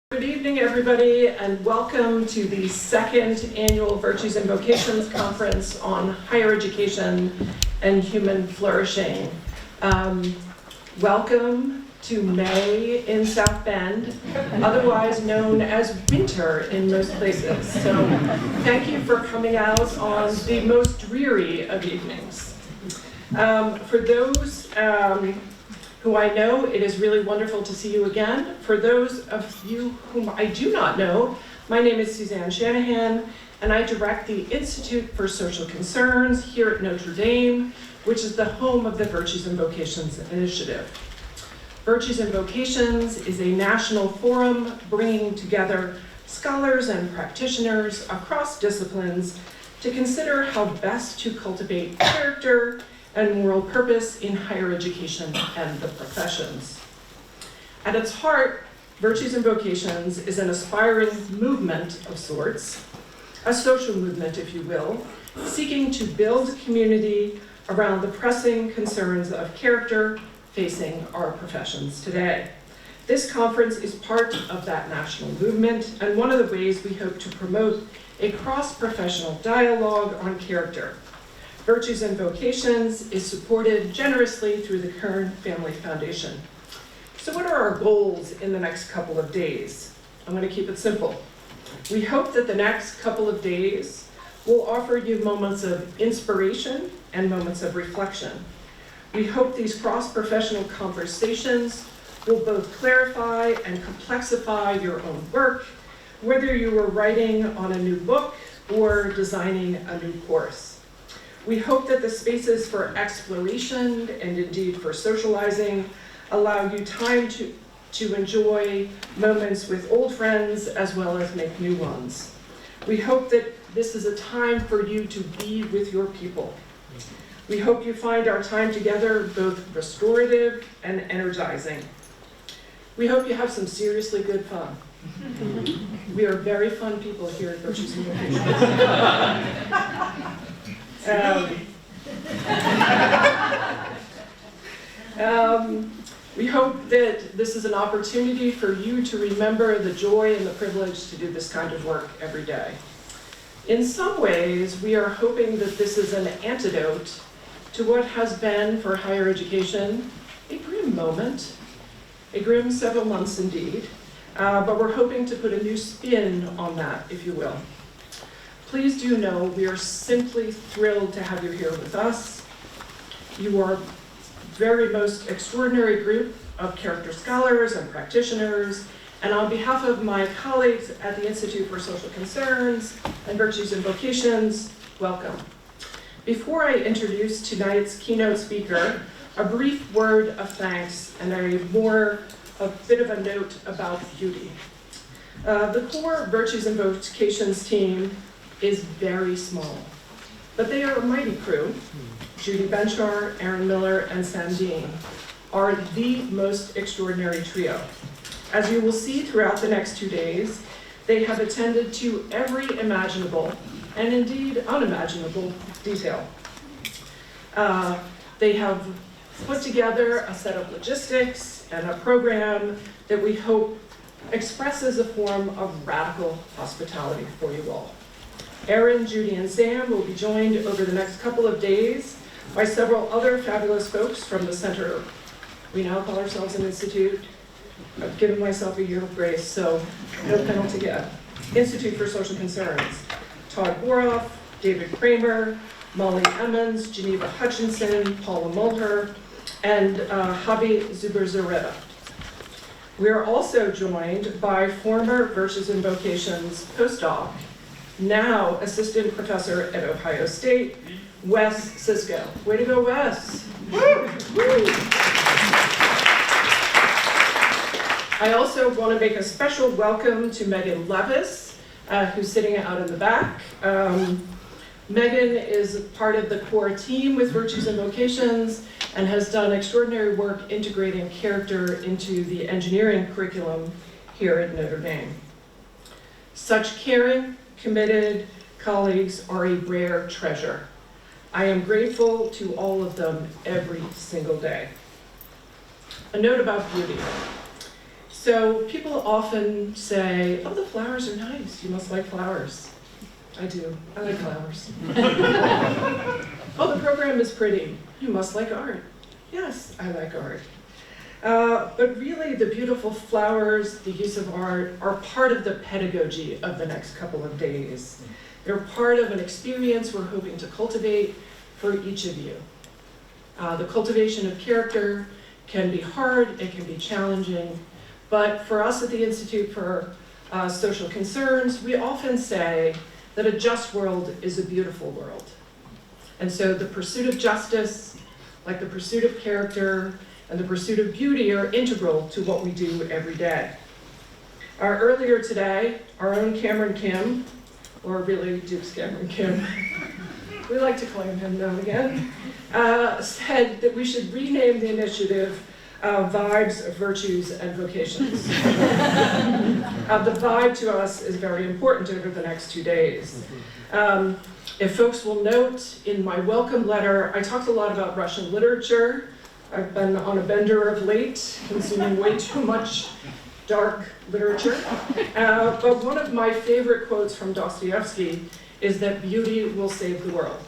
Good evening, everybody, and welcome to the second annual Virtues and Vocations Conference on Higher Education and Human Flourishing. Welcome to May in South Bend, otherwise known as winter in most places. So thank you for coming out on the most dreary of evenings. For those who I know, it is really wonderful to see you again. For those of you whom I do not know, my name is Suzanne Shanahan, and I direct the Institute for Social Concerns here at Notre Dame, which is the home of the Virtues and Vocations Initiative. Virtues and Vocations is a national forum bringing together scholars and practitioners across disciplines to consider how best to cultivate character and moral purpose in higher education and the professions. At its heart, Virtues and Vocations is an aspiring movement of sorts, a social movement, if you will, seeking to build community around the pressing concerns of character facing our professions today. This conference is part of that national movement and one of the ways we hope to promote a cross-professional dialogue on character. Virtues and Vocations is supported generously through the Kern Family Foundation. So what are our goals in the next couple of days? I'm going to keep it simple. We hope that the next couple of days will offer you moments of inspiration and moments of reflection. We hope these cross-professional conversations will both clarify and complexify your own work, whether you are writing on a new book or designing a new course. We hope that the spaces for exploration and indeed for socializing allow you time to enjoy moments with old friends as well as make new ones. We hope that this is a time for you to be with your people. We hope you find our time together both restorative and energizing. We hope you have some seriously good fun. We are very fun people here at Virtues and Vocations. We hope that this is an opportunity for you to remember the joy and the privilege to do this kind of work every day. In some ways, we are hoping that this is an antidote to what has been, for higher education, a grim moment, a grim several months indeed, but we're hoping to put a new spin on that, if you will. Please do know we are simply thrilled to have you here with us. You are a very most extraordinary group of character scholars and practitioners, and on behalf of my colleagues at the Institute for Social Concerns and Virtues and Vocations, welcome. Before I introduce tonight's keynote speaker, a brief word of thanks and a bit of a note about beauty. The core Virtues and Vocations team is very small, but they are a mighty crew. Judy Benchar, Aaron Miller, and Sam Dean are the most extraordinary trio. As you will see throughout the next 2 days, they have attended to every imaginable and indeed unimaginable detail. They have put together a set of logistics and a program that we hope expresses a form of radical hospitality for you all. Aaron, Judy, and Sam will be joined over the next couple of days by several other fabulous folks from the center. We now call ourselves an institute. I've given myself a year of grace, so no penalty yet. Institute for Social Concerns. Todd Boroff, David Kramer, Molly Emmons, Geneva Hutchinson, Paula Mulher, and Javi Zuberzareta. We are also joined by former Virtues and Vocations postdoc, now assistant professor at Ohio State, Wes Cisco. Way to go, Wes. Woo! I also want to make a special welcome to Megan Levis, who's sitting out in the back. Megan is part of the core team with Virtues and Vocations and has done extraordinary work integrating character into the engineering curriculum here at Notre Dame. Such caring, committed colleagues are a rare treasure. I am grateful to all of them every single day. A note about beauty. So people often say, oh, the flowers are nice. You must like flowers. I do. I like flowers. Oh, the program is pretty. You must like art. Yes, I like art. But really, the beautiful flowers, the use of art, are part of the pedagogy of the next couple of days. They're part of an experience we're hoping to cultivate for each of you. The cultivation of character can be hard, it can be challenging, but for us at the Institute for Social Concerns, we often say that a just world is a beautiful world. And so the pursuit of justice, like the pursuit of character, and the pursuit of beauty are integral to what we do every day. Earlier today, our own Cameron Kim, or really Duke's Cameron Kim, we like to claim him now and again, said that we should rename the initiative Vibes, Virtues, and Vocations. The vibe to us is very important over the next 2 days. If folks will note, in my welcome letter, I talked a lot about Russian literature. I've been on a bender of late, consuming way too much dark literature. But one of my favorite quotes from Dostoevsky is that beauty will save the world.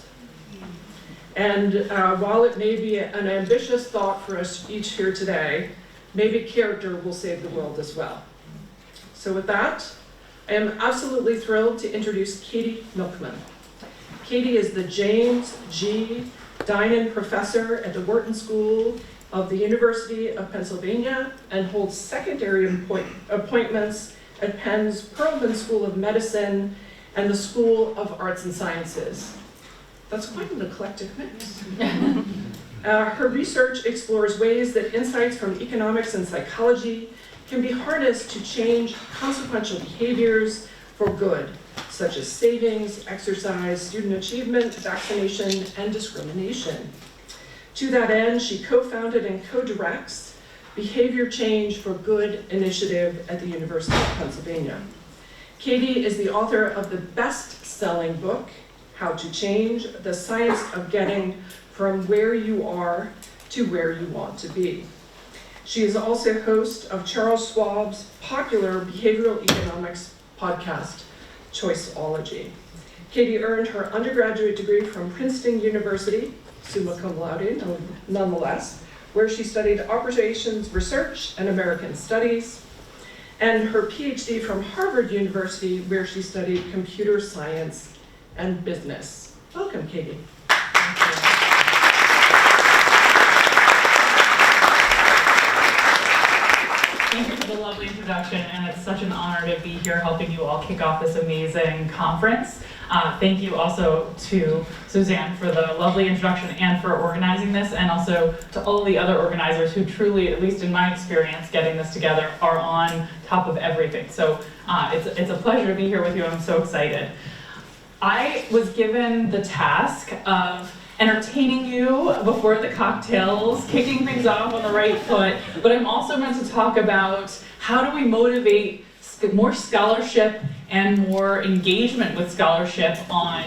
And while it may be an ambitious thought for us each here today, maybe character will save the world as well. So with that, I am absolutely thrilled to introduce Katy Milkman. Katy is the James G. Dinan Professor at the Wharton School of the University of Pennsylvania and holds secondary appointments at Penn's Perelman School of Medicine and the School of Arts and Sciences. That's quite an eclectic mix. Her research explores ways that insights from economics and psychology can be harnessed to change consequential behaviors for good, such as savings, exercise, student achievement, vaccination, and discrimination. To that end, she co-founded and co-directs Behavior Change for Good initiative at the University of Pennsylvania. Katy is the author of the best-selling book, How to Change, the Science of Getting from Where You Are to Where You Want to Be. She is also host of Charles Schwab's popular behavioral economics podcast, Choiceology. Katy earned her undergraduate degree from Princeton University, summa cum laude, nonetheless, where she studied operations research and American studies, and her PhD from Harvard University, where she studied computer science and business. Welcome, Katy. Thank you for the lovely introduction, and it's such an honor to be here helping you all kick off this amazing conference. Thank you also to Suzanne for the lovely introduction and for organizing this, and also to all the other organizers who truly, at least in my experience, getting this together, are on top of everything. So it's a pleasure to be here with you. I'm so excited. I was given the task of entertaining you before the cocktails, kicking things off on the right foot, but I'm also meant to talk about how do we motivate more scholarship and more engagement with scholarship on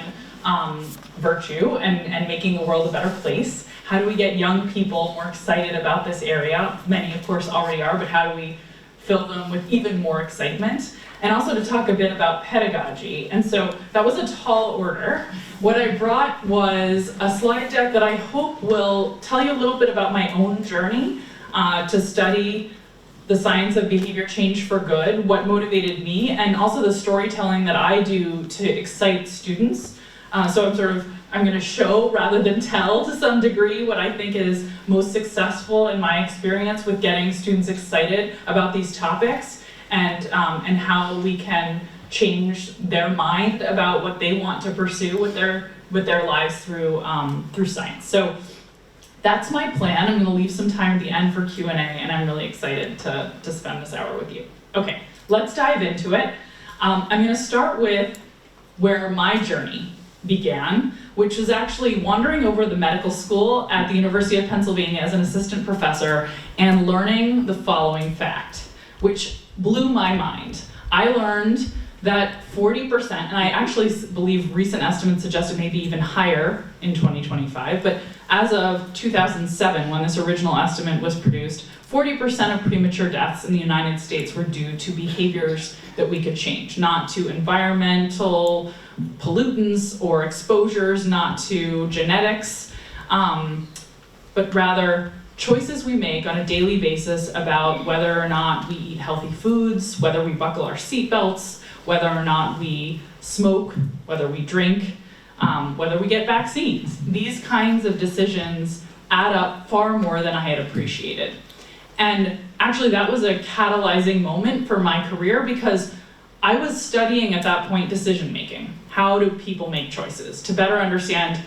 virtue and making the world a better place. How do we get young people more excited about this area? Many, of course, already are, but how do we fill them with even more excitement? And also to talk a bit about pedagogy. And so that was a tall order. What I brought was a slide deck that I hope will tell you a little bit about my own journey to study the science of behavior change for good, what motivated me, and also the storytelling that I do to excite students. So I'm going to show rather than tell to some degree what I think is most successful in my experience with getting students excited about these topics. And how we can change their mind about what they want to pursue with their lives through science. So that's my plan. I'm going to leave some time at the end for Q&A, and I'm really excited to spend this hour with you. Okay, let's dive into it. I'm going to start with where my journey began, which was actually wandering over the medical school at the University of Pennsylvania as an assistant professor and learning the following fact, which blew my mind. I learned that 40%, and I actually believe recent estimates suggested maybe even higher in 2025, but as of 2007, when this original estimate was produced, 40% of premature deaths in the United States were due to behaviors that we could change, not to environmental pollutants or exposures, not to genetics, but rather choices we make on a daily basis about whether or not we eat healthy foods, whether we buckle our seatbelts, whether or not we smoke, whether we drink, whether we get vaccines. These kinds of decisions add up far more than I had appreciated. And actually that was a catalyzing moment for my career because I was studying at that point decision making. How do people make choices? To better understand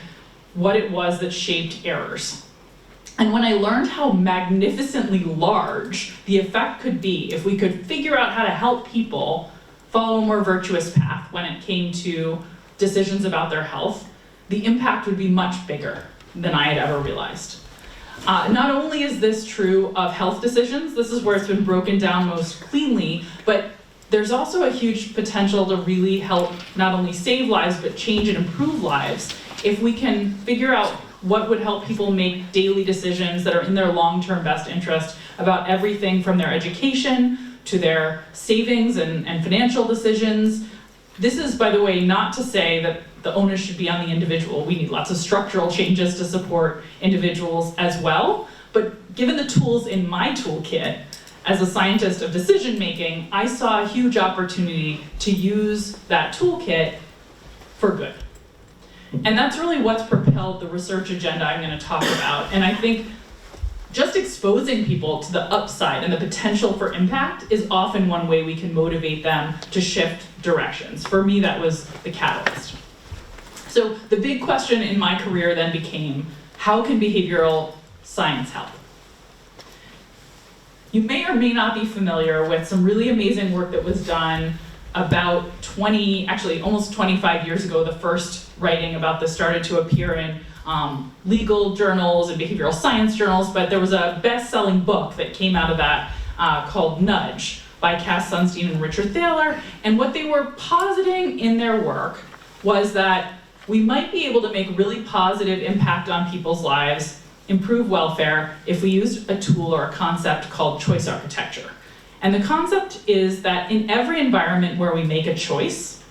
what it was that shaped errors. And when I learned how magnificently large the effect could be if we could figure out how to help people follow a more virtuous path when it came to decisions about their health, the impact would be much bigger than I had ever realized. Not only is this true of health decisions, this is where it's been broken down most cleanly, but there's also a huge potential to really help not only save lives, but change and improve lives if we can figure out what would help people make daily decisions that are in their long-term best interest about everything from their education to their savings and financial decisions. This is, by the way, not to say that the onus should be on the individual. We need lots of structural changes to support individuals as well. But given the tools in my toolkit, as a scientist of decision making, I saw a huge opportunity to use that toolkit for good. And that's really what's propelled the research agenda I'm going to talk about. And I think just exposing people to the upside and the potential for impact is often one way we can motivate them to shift directions. For me, that was the catalyst. So the big question in my career then became, how can behavioral science help? You may or may not be familiar with some really amazing work that was done about almost 25 years ago. The first writing about this started to appear in legal journals and behavioral science journals, but there was a best-selling book that came out of that called Nudge by Cass Sunstein and Richard Thaler, and what they were positing in their work was that we might be able to make really positive impact on people's lives, improve welfare, if we used a tool or a concept called choice architecture. And the concept is that in every environment where we make a choice,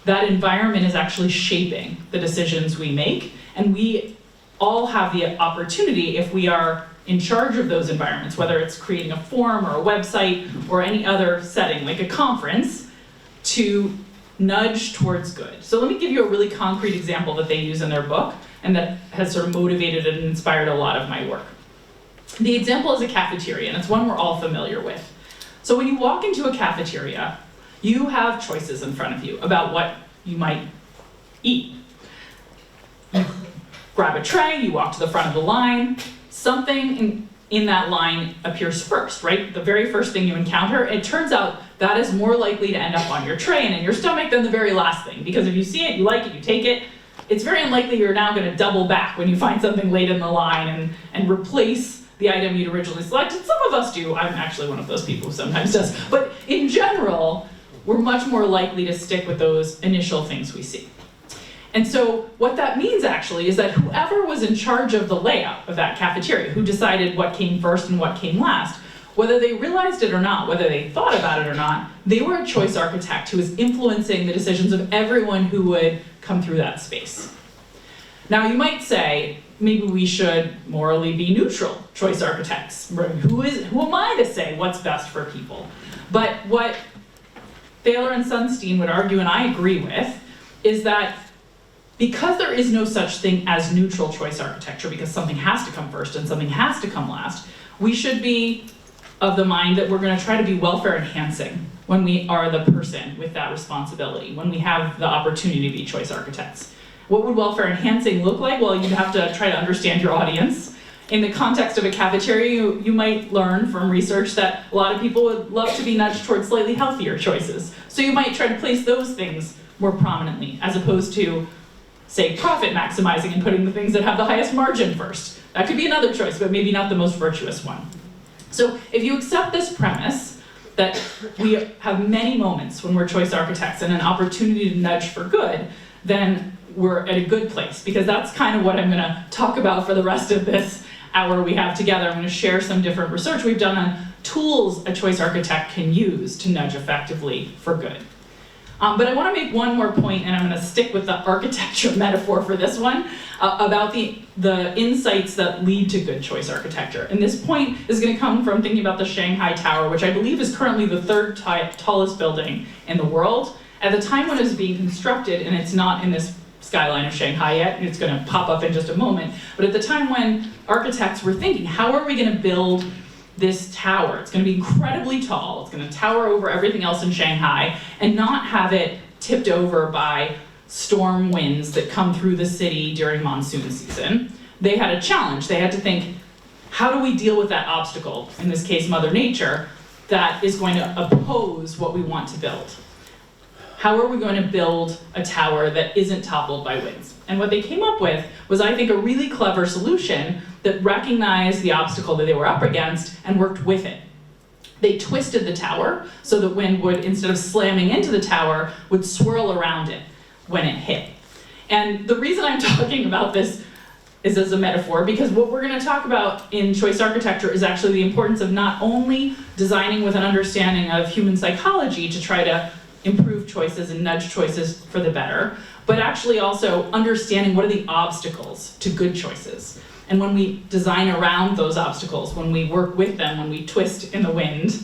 that environment is actually shaping the decisions we make, and we all have the opportunity, if we are in charge of those environments, whether it's creating a forum or a website or any other setting, like a conference, to nudge towards good. So let me give you a really concrete example that they use in their book, and that has sort of motivated and inspired a lot of my work. The example is a cafeteria, and it's one we're all familiar with. So when you walk into a cafeteria, you have choices in front of you about what you might eat. You grab a tray, you walk to the front of the line, something in that line appears first, right? The very first thing you encounter, it turns out that is more likely to end up on your tray and in your stomach than the very last thing, because if you see it, you like it, you take it, it's very unlikely you're now going to double back when you find something late in the line and replace the item you'd originally selected. Some of us do. I'm actually one of those people who sometimes does. But in general, we're much more likely to stick with those initial things we see. And so what that means actually is that whoever was in charge of the layout of that cafeteria, who decided what came first and what came last, whether they realized it or not, whether they thought about it or not, they were a choice architect who was influencing the decisions of everyone who would come through that space. Now you might say, maybe we should morally be neutral choice architects. Who am I to say what's best for people? But what Thaler and Sunstein would argue, and I agree with, is that because there is no such thing as neutral choice architecture, because something has to come first and something has to come last, we should be of the mind that we're going to try to be welfare enhancing when we are the person with that responsibility, when we have the opportunity to be choice architects. What would welfare enhancing look like? Well, you'd have to try to understand your audience. In the context of a cafeteria, you might learn from research that a lot of people would love to be nudged towards slightly healthier choices. So you might try to place those things more prominently, as opposed to, say, profit maximizing and putting the things that have the highest margin first. That could be another choice, but maybe not the most virtuous one. So if you accept this premise that we have many moments when we're choice architects and an opportunity to nudge for good, then we're at a good place, because that's kind of what I'm going to talk about for the rest of this hour we have together, I'm going to share some different research we've done on tools a choice architect can use to nudge effectively for good. But I want to make one more point, and I'm going to stick with the architecture metaphor for this one, about the insights that lead to good choice architecture. And this point is going to come from thinking about the Shanghai Tower, which I believe is currently the third tallest building in the world. At the time when it was being constructed, and it's not in this skyline of Shanghai yet, and it's going to pop up in just a moment, but at the time when architects were thinking, how are we going to build this tower? It's going to be incredibly tall, it's going to tower over everything else in Shanghai, and not have it tipped over by storm winds that come through the city during monsoon season. They had a challenge. They had to think, how do we deal with that obstacle, in this case Mother Nature, that is going to oppose what we want to build? How are we going to build a tower that isn't toppled by winds? And what they came up with was, I think, a really clever solution that recognized the obstacle that they were up against and worked with it. They twisted the tower so that wind would, instead of slamming into the tower, would swirl around it when it hit. And the reason I'm talking about this is as a metaphor, because what we're going to talk about in choice architecture is actually the importance of not only designing with an understanding of human psychology to try to improve choices and nudge choices for the better, but actually also understanding what are the obstacles to good choices. And when we design around those obstacles, when we work with them, when we twist in the wind,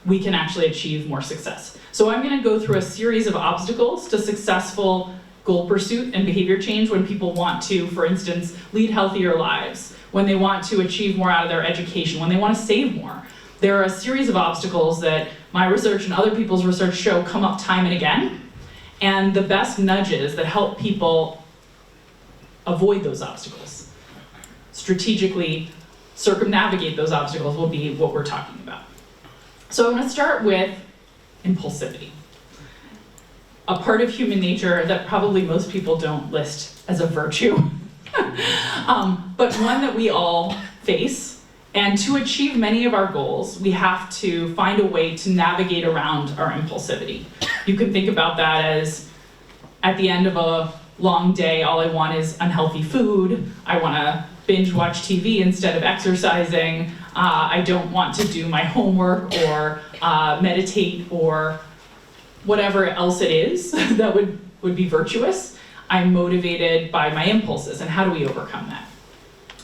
we can actually achieve more success. So I'm going to go through a series of obstacles to successful goal pursuit and behavior change when people want to, for instance, lead healthier lives, when they want to achieve more out of their education, when they want to save more. There are a series of obstacles that my research and other people's research show come up time and again, and the best nudges that help people avoid those obstacles, strategically circumnavigate those obstacles, will be what we're talking about. So I'm going to start with impulsivity, a part of human nature that probably most people don't list as a virtue, but one that we all face. And to achieve many of our goals, we have to find a way to navigate around our impulsivity. You can think about that as, at the end of a long day, all I want is unhealthy food. I want to binge watch TV instead of exercising. I don't want to do my homework or meditate or whatever else it is that would be virtuous. I'm motivated by my impulses, and how do we overcome that?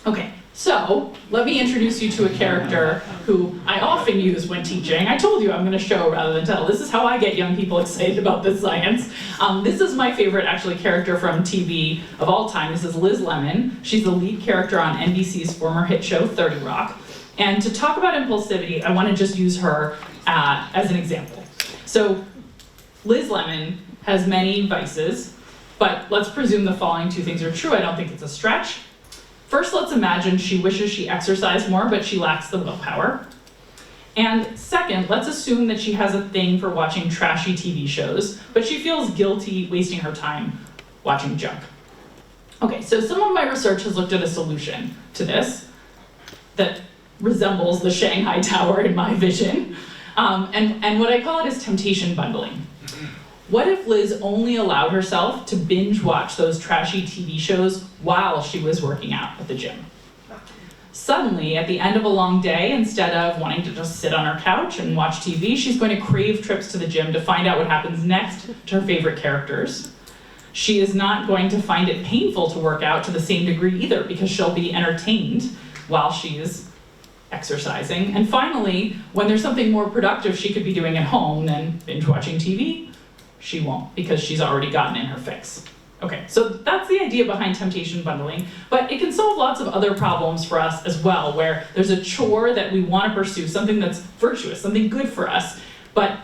Okay. So, let me introduce you to a character who I often use when teaching. I told you I'm going to show rather than tell. This is how I get young people excited about this science. This is my favorite, actually, character from TV of all time. This is Liz Lemon. She's the lead character on NBC's former hit show, 30 Rock. And to talk about impulsivity, I want to just use her as an example. So, Liz Lemon has many vices, but let's presume the following two things are true. I don't think it's a stretch. First, let's imagine she wishes she exercised more, but she lacks the willpower. And second, let's assume that she has a thing for watching trashy TV shows, but she feels guilty wasting her time watching junk. Okay, so some of my research has looked at a solution to this that resembles the Shanghai Tower in my vision. And what I call it is temptation bundling. What if Liz only allowed herself to binge watch those trashy TV shows while she was working out at the gym? Suddenly, at the end of a long day, instead of wanting to just sit on her couch and watch TV, she's going to crave trips to the gym to find out what happens next to her favorite characters. She is not going to find it painful to work out to the same degree either, because she'll be entertained while she's exercising. And finally, when there's something more productive she could be doing at home than binge watching TV, she won't, because she's already gotten in her fix. Okay, so that's the idea behind temptation bundling, but it can solve lots of other problems for us as well, where there's a chore that we want to pursue, something that's virtuous, something good for us, but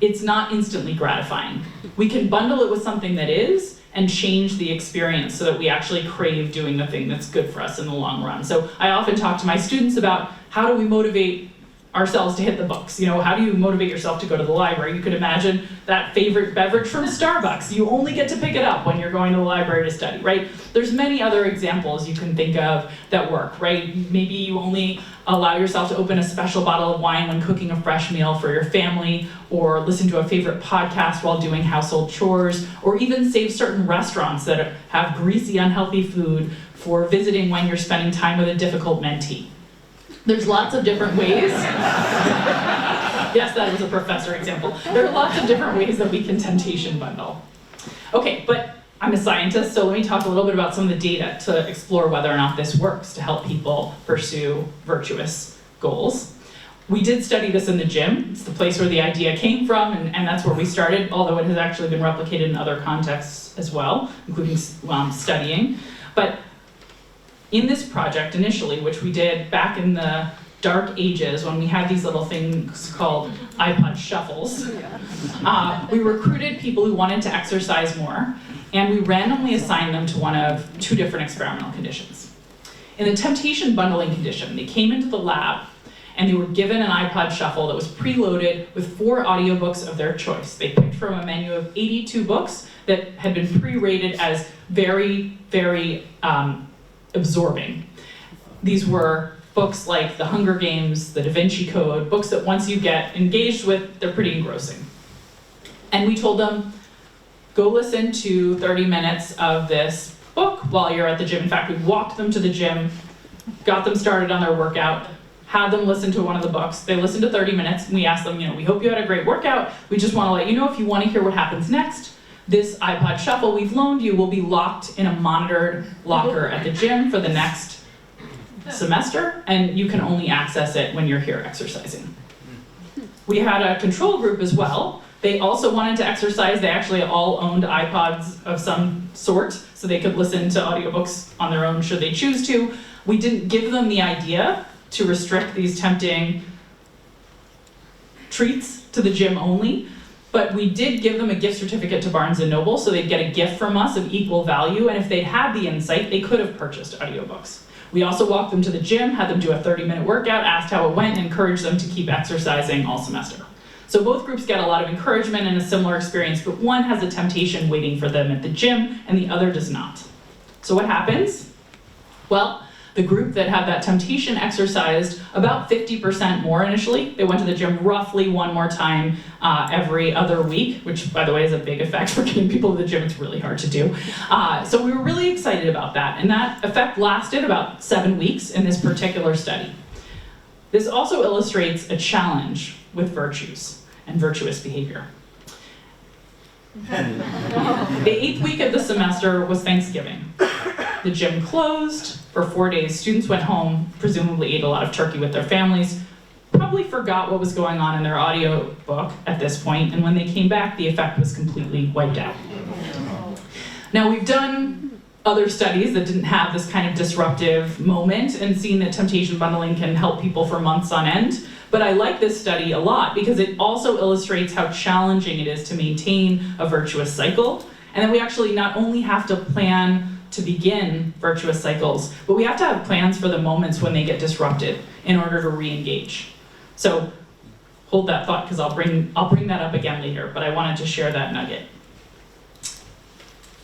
it's not instantly gratifying. We can bundle it with something that is, and change the experience so that we actually crave doing the thing that's good for us in the long run. So I often talk to my students about how do we motivate ourselves to hit the books. You know, how do you motivate yourself to go to the library? You could imagine that favorite beverage from Starbucks. You only get to pick it up when you're going to the library to study, right? There's many other examples you can think of that work, right? Maybe you only allow yourself to open a special bottle of wine when cooking a fresh meal for your family, or listen to a favorite podcast while doing household chores, or even save certain restaurants that have greasy, unhealthy food for visiting when you're spending time with a difficult mentee. There's lots of different ways. Yes, that was a professor example. There are lots of different ways that we can temptation bundle. Okay, but I'm a scientist, so let me talk a little bit about some of the data to explore whether or not this works to help people pursue virtuous goals. We did study this in the gym. It's the place where the idea came from, and that's where we started, although it has actually been replicated in other contexts as well, including studying. But in this project initially, which we did back in the dark ages when we had these little things called iPod shuffles, we recruited people who wanted to exercise more, and we randomly assigned them to one of two different experimental conditions. In the temptation bundling condition, they came into the lab and they were given an iPod shuffle that was preloaded with 4 audiobooks of their choice. They picked from a menu of 82 books that had been pre-rated as very, very absorbing. These were books like The Hunger Games, The Da Vinci Code, books that once you get engaged with, they're pretty engrossing. And we told them, go listen to 30 minutes of this book while you're at the gym. In fact, we walked them to the gym, got them started on their workout, had them listen to one of the books. They listened to 30 minutes, and we asked them, we hope you had a great workout. We just want to let you know if you want to hear what happens next. This iPod shuffle we've loaned you will be locked in a monitored locker at the gym for the next semester, and you can only access it when you're here exercising. We had a control group as well. They also wanted to exercise. They actually all owned iPods of some sort, so they could listen to audiobooks on their own should they choose to. We didn't give them the idea to restrict these tempting treats to the gym only, but we did give them a gift certificate to Barnes & Noble, so they'd get a gift from us of equal value, and if they'd had the insight, they could have purchased audiobooks. We also walked them to the gym, had them do a 30-minute workout, asked how it went, and encouraged them to keep exercising all semester. So both groups get a lot of encouragement and a similar experience, but one has a temptation waiting for them at the gym, and the other does not. So what happens? Well, the group that had that temptation exercised about 50% more initially. They went to the gym roughly one more time every other week, which, by the way, is a big effect for getting people to the gym. It's really hard to do. So we were really excited about that, and that effect lasted about 7 weeks in this particular study. This also illustrates a challenge with virtues and virtuous behavior. The 8th week of the semester was Thanksgiving. The gym closed for 4 days. Students went home, presumably ate a lot of turkey with their families, probably forgot what was going on in their audio book at this point, and when they came back, the effect was completely wiped out. Now, we've done other studies that didn't have this kind of disruptive moment and seen that temptation bundling can help people for months on end, but I like this study a lot because it also illustrates how challenging it is to maintain a virtuous cycle, and that we actually not only have to plan to begin virtuous cycles, but we have to have plans for the moments when they get disrupted in order to re-engage. So hold that thought, because I'll bring that up again later, but I wanted to share that nugget.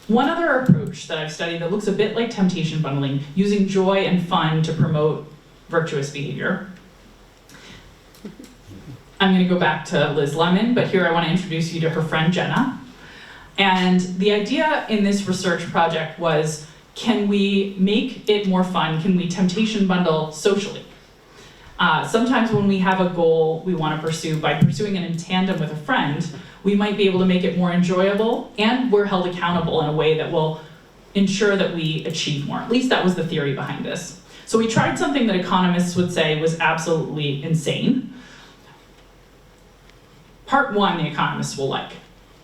One other approach that I've studied that looks a bit like temptation bundling, using joy and fun to promote virtuous behavior. I'm going to go back to Liz Lemon, but here I want to introduce you to her friend Jenna. And the idea in this research project was, can we make it more fun? Can we temptation bundle socially? Sometimes when we have a goal we want to pursue, by pursuing it in tandem with a friend, we might be able to make it more enjoyable, and we're held accountable in a way that will ensure that we achieve more. At least that was the theory behind this. So we tried something that economists would say was absolutely insane. Part 1, the economists will like.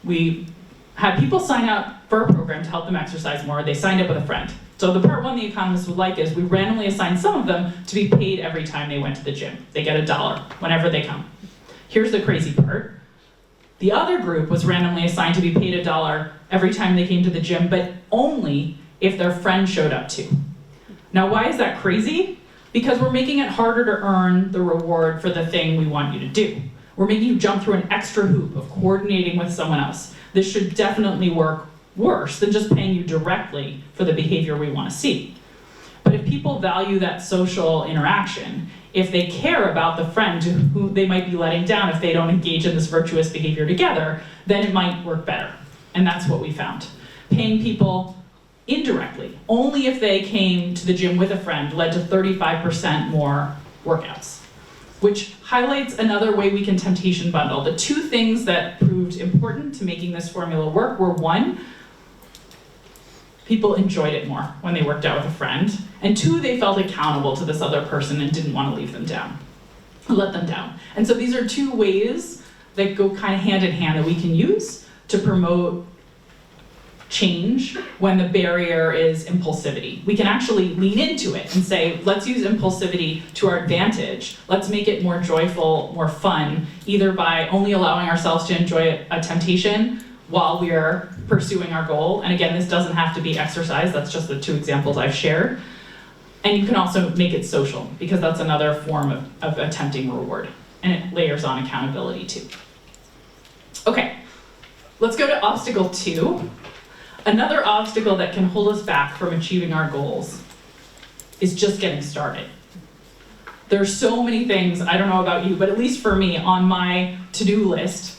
We had people sign up for a program to help them exercise more. They signed up with a friend. So the part 1 the economists would like is we randomly assigned some of them to be paid every time they went to the gym. They get $1 whenever they come. Here's the crazy part. The other group was randomly assigned to be paid $1 every time they came to the gym, but only if their friend showed up too. Now, why is that crazy? Because we're making it harder to earn the reward for the thing we want you to do. We're making you jump through an extra hoop of coordinating with someone else. This should definitely work worse than just paying you directly for the behavior we want to see. But if people value that social interaction, if they care about the friend who they might be letting down if they don't engage in this virtuous behavior together, then it might work better. And that's what we found. Paying people indirectly, only if they came to the gym with a friend, led to 35% more workouts, which highlights another way we can temptation bundle. The two things that proved important to making this formula work were, one, people enjoyed it more when they worked out with a friend, and two, they felt accountable to this other person and didn't want to let them down. And so these are two ways that go kind of hand in hand that we can use to promote change when the barrier is impulsivity. We can actually lean into it and say, let's use impulsivity to our advantage. Let's make it more joyful, more fun, either by only allowing ourselves to enjoy a temptation while we are pursuing our goal. And again, this doesn't have to be exercise. That's just the two examples I've shared. And you can also make it social, because that's another form of attempting reward. And it layers on accountability too. Okay, let's go to obstacle 2. Another obstacle that can hold us back from achieving our goals is just getting started. There's so many things, I don't know about you, but at least for me, on my to-do list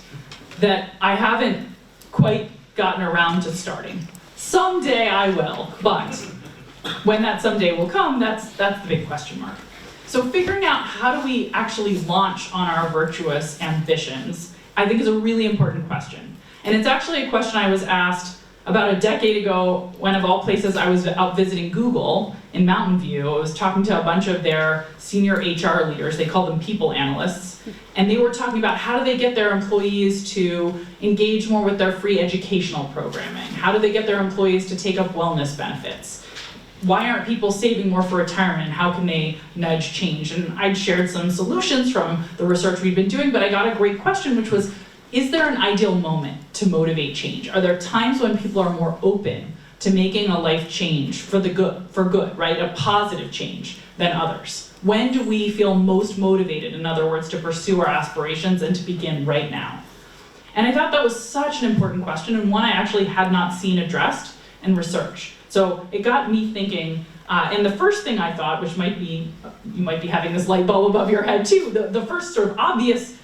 that I haven't quite gotten around to starting. Someday I will, but when that someday will come, that's the big question mark. So figuring out how do we actually launch on our virtuous ambitions, I think is a really important question. And it's actually a question I was asked about a decade ago when, of all places, I was out visiting Google in Mountain View. I was talking to a bunch of their senior HR leaders, they call them people analysts, and they were talking about how do they get their employees to engage more with their free educational programming? How do they get their employees to take up wellness benefits? Why aren't people saving more for retirement? How can they nudge change? And I'd shared some solutions from the research we've been doing, but I got a great question, which was, is there an ideal moment to motivate change? Are there times when people are more open to making a life change for good, right? A positive change than others? When do we feel most motivated, in other words, to pursue our aspirations and to begin right now? And I thought that was such an important question, and one I actually had not seen addressed in research. So it got me thinking, and the first thing I thought, which you might be having this light bulb above your head too, the first sort of obvious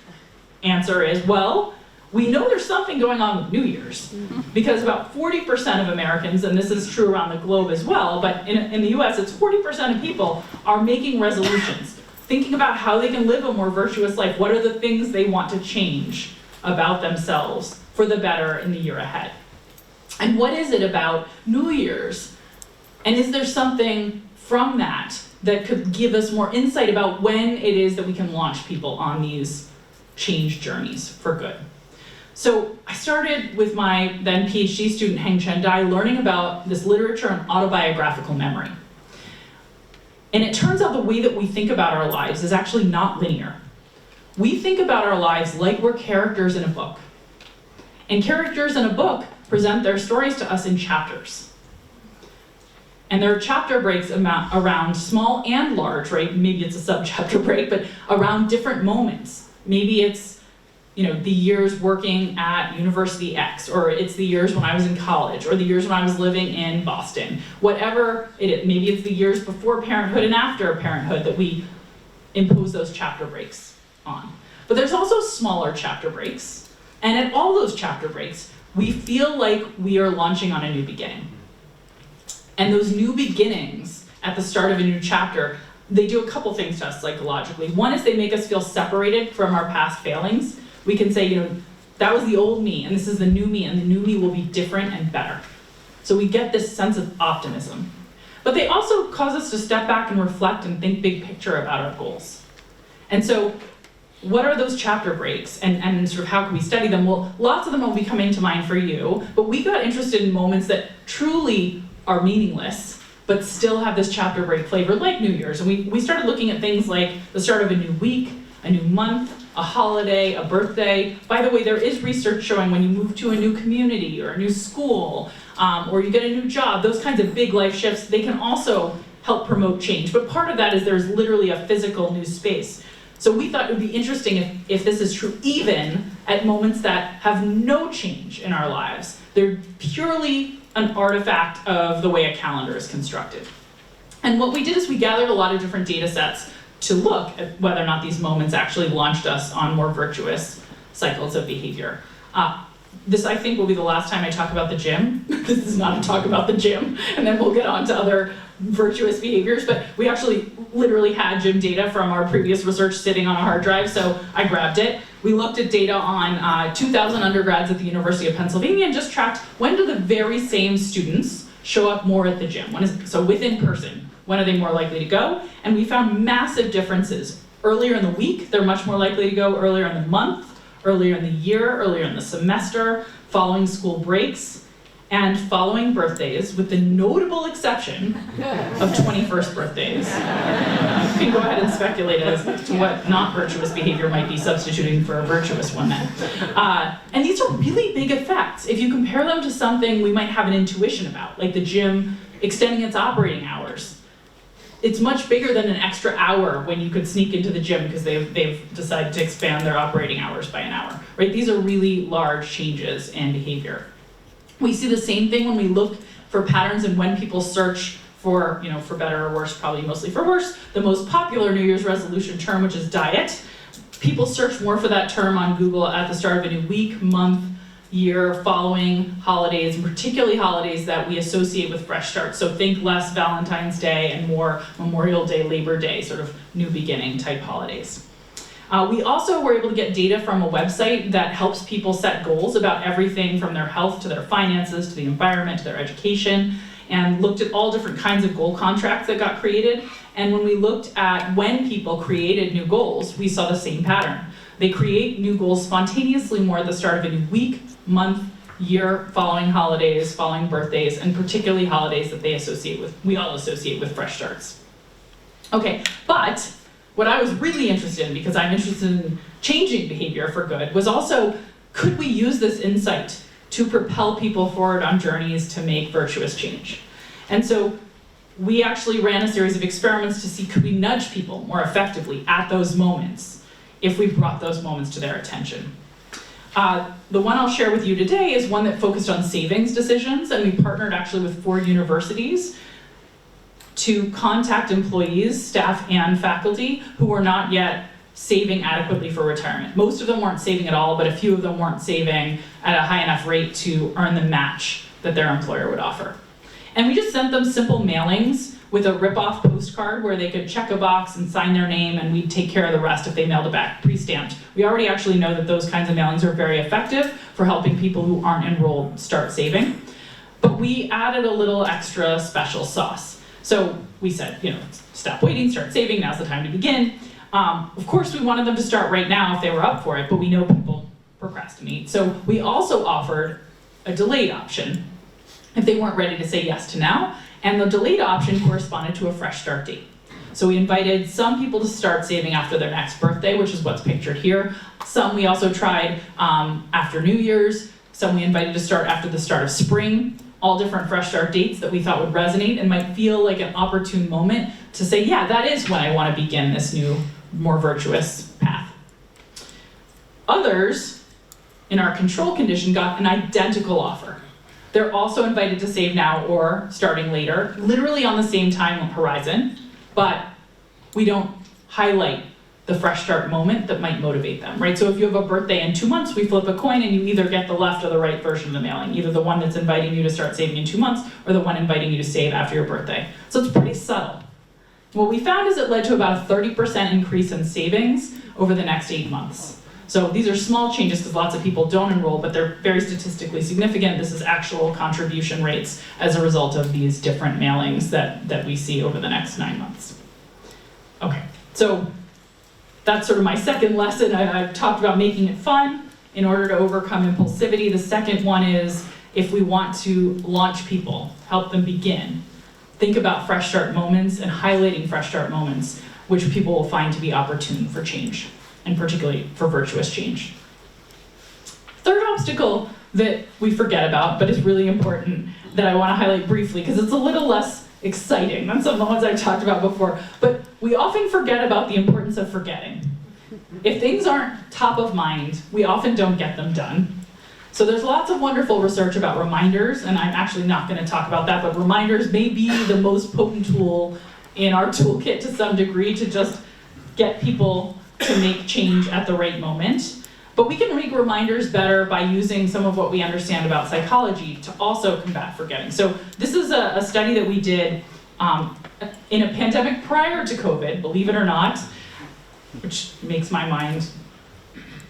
answer is, well, we know there's something going on with New Year's, because about 40% of Americans, and this is true around the globe as well, but in the US, it's 40% of people are making resolutions, thinking about how they can live a more virtuous life. What are the things they want to change about themselves for the better in the year ahead? And what is it about New Year's? And is there something from that that could give us more insight about when it is that we can launch people on these change journeys for good? So I started with my then PhD student, Heng Chen Dai, learning about this literature on autobiographical memory. And it turns out the way that we think about our lives is actually not linear. We think about our lives like we're characters in a book. And characters in a book present their stories to us in chapters. And there are chapter breaks around small and large, right? Maybe it's a sub-chapter break, but around different moments. Maybe it's the years working at University X, or it's the years when I was in college, or the years when I was living in Boston. Whatever it is, maybe it's the years before parenthood and after parenthood that we impose those chapter breaks on. But there's also smaller chapter breaks, and at all those chapter breaks, we feel like we are launching on a new beginning. And those new beginnings at the start of a new chapter, they do a couple things to us psychologically. One is they make us feel separated from our past failings. We can say, that was the old me, and this is the new me, and the new me will be different and better. So we get this sense of optimism. But they also cause us to step back and reflect and think big picture about our goals. And so what are those chapter breaks, and sort of how can we study them? Well, lots of them will be coming to mind for you, but we got interested in moments that truly are meaningless, but still have this chapter break flavor, like New Year's. And we started looking at things like the start of a new week, a new month, a holiday, a birthday. By the way, there is research showing when you move to a new community or a new school, or you get a new job, those kinds of big life shifts, they can also help promote change. But part of that is there's literally a physical new space. So we thought it would be interesting if this is true even at moments that have no change in our lives. They're purely an artifact of the way a calendar is constructed. And what we did is we gathered a lot of different data sets to look at whether or not these moments actually launched us on more virtuous cycles of behavior. this I think will be the last time I talk about the gym. This is not a talk about the gym, and then we'll get on to other virtuous behaviors, but we actually literally had gym data from our previous research sitting on a hard drive, so I grabbed it. We looked at data on 2,000 undergrads at the University of Pennsylvania and just tracked when do the very same students show up more at the gym. So within person, when are they more likely to go? And we found massive differences. Earlier in the week, they're much more likely to go. Earlier in the month, earlier in the year, earlier in the semester, following school breaks, and following birthdays, with the notable exception of 21st birthdays. You can go ahead and speculate as to what not virtuous behavior might be substituting for a virtuous one then. And these are really big effects. If you compare them to something we might have an intuition about, like the gym extending its operating hours, it's much bigger than an extra hour when you could sneak into the gym because they've decided to expand their operating hours by an hour, right? These are really large changes in behavior. We see the same thing when we look for patterns and when people search for, for better or worse, probably mostly for worse, the most popular New Year's resolution term, which is diet. People search more for that term on Google at the start of a new week, month, year, following holidays, and particularly holidays that we associate with fresh starts. So think less Valentine's Day and more Memorial Day, Labor Day, sort of new beginning type holidays. We also were able to get data from a website that helps people set goals about everything from their health to their finances to the environment to their education, and looked at all different kinds of goal contracts that got created. And when we looked at when people created new goals, we saw the same pattern. They create new goals spontaneously more at the start of a new week, month, year, following holidays, following birthdays, and particularly holidays that we all associate with fresh starts. Okay, but what I was really interested in, because I'm interested in changing behavior for good, was also, could we use this insight to propel people forward on journeys to make virtuous change? And so we actually ran a series of experiments to see, could we nudge people more effectively at those moments if we brought those moments to their attention. The one I'll share with you today is one that focused on savings decisions, and we partnered actually with 4 universities to contact employees, staff, and faculty who were not yet saving adequately for retirement. Most of them weren't saving at all, but a few of them weren't saving at a high enough rate to earn the match that their employer would offer. And we just sent them simple mailings with a rip-off postcard where they could check a box and sign their name, and we'd take care of the rest if they mailed it back pre-stamped. We already actually know that those kinds of mailings are very effective for helping people who aren't enrolled start saving. But we added a little extra special sauce. So we said, stop waiting, start saving, now's the time to begin. Of course, we wanted them to start right now if they were up for it, but we know people procrastinate. So we also offered a delayed option if they weren't ready to say yes to now, and the delayed option corresponded to a fresh start date. So we invited some people to start saving after their next birthday, which is what's pictured here. Some we also tried after New Year's, some we invited to start after the start of spring, all different fresh start dates that we thought would resonate and might feel like an opportune moment to say, yeah, that is when I want to begin this new, more virtuous path. Others in our control condition got an identical offer. They're also invited to save now or starting later, literally on the same time horizon, but we don't highlight the fresh start moment that might motivate them, right? So if you have a birthday in 2 months, we flip a coin and you either get the left or the right version of the mailing, either the one that's inviting you to start saving in 2 months or the one inviting you to save after your birthday. So it's pretty subtle. What we found is it led to about a 30% increase in savings over the next 8 months. So these are small changes because lots of people don't enroll, but they're very statistically significant. This is actual contribution rates as a result of these different mailings that we see over the next 9 months. Okay, so that's sort of my second lesson. I've talked about making it fun in order to overcome impulsivity. The second one is, if we want to launch people, help them begin, think about fresh start moments and highlighting fresh start moments, which people will find to be opportune for change, and particularly for virtuous change. Third obstacle that we forget about, but is really important, that I want to highlight briefly, because it's a little less exciting than some of the ones I've talked about before, but we often forget about the importance of forgetting. If things aren't top of mind, we often don't get them done. So there's lots of wonderful research about reminders, and I'm actually not going to talk about that, but reminders may be the most potent tool in our toolkit to some degree to just get people to make change at the right moment. But we can make reminders better by using some of what we understand about psychology to also combat forgetting. So this is a study that we did in a pandemic prior to COVID, believe it or not, which makes my mind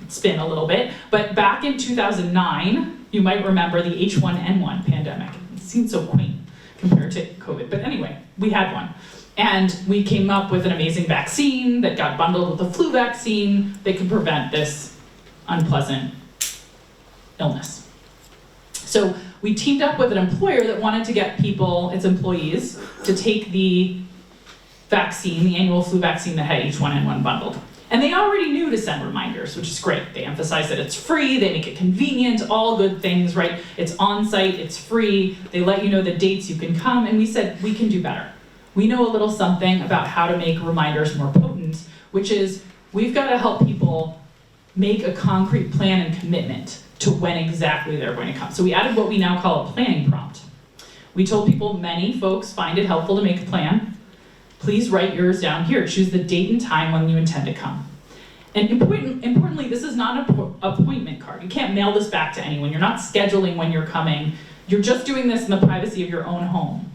spin a little bit. But back in 2009, you might remember the H1N1 pandemic. It seems so quaint compared to COVID, but anyway, we had one. And we came up with an amazing vaccine that got bundled with a flu vaccine that could prevent this unpleasant illness. So we teamed up with an employer that wanted to get people, its employees, to take the vaccine, the annual flu vaccine that had H1N1 bundled. And they already knew to send reminders, which is great. They emphasize that it's free, they make it convenient, all good things, right? It's on-site, it's free, they let you know the dates you can come, and we said, we can do better. We know a little something about how to make reminders more potent, which is, we've got to help people make a concrete plan and commitment to when exactly they're going to come. So we added what we now call a planning prompt. We told people, many folks find it helpful to make a plan. Please write yours down here. Choose the date and time when you intend to come. And importantly, this is not an appointment card. You can't mail this back to anyone. You're not scheduling when you're coming. You're just doing this in the privacy of your own home,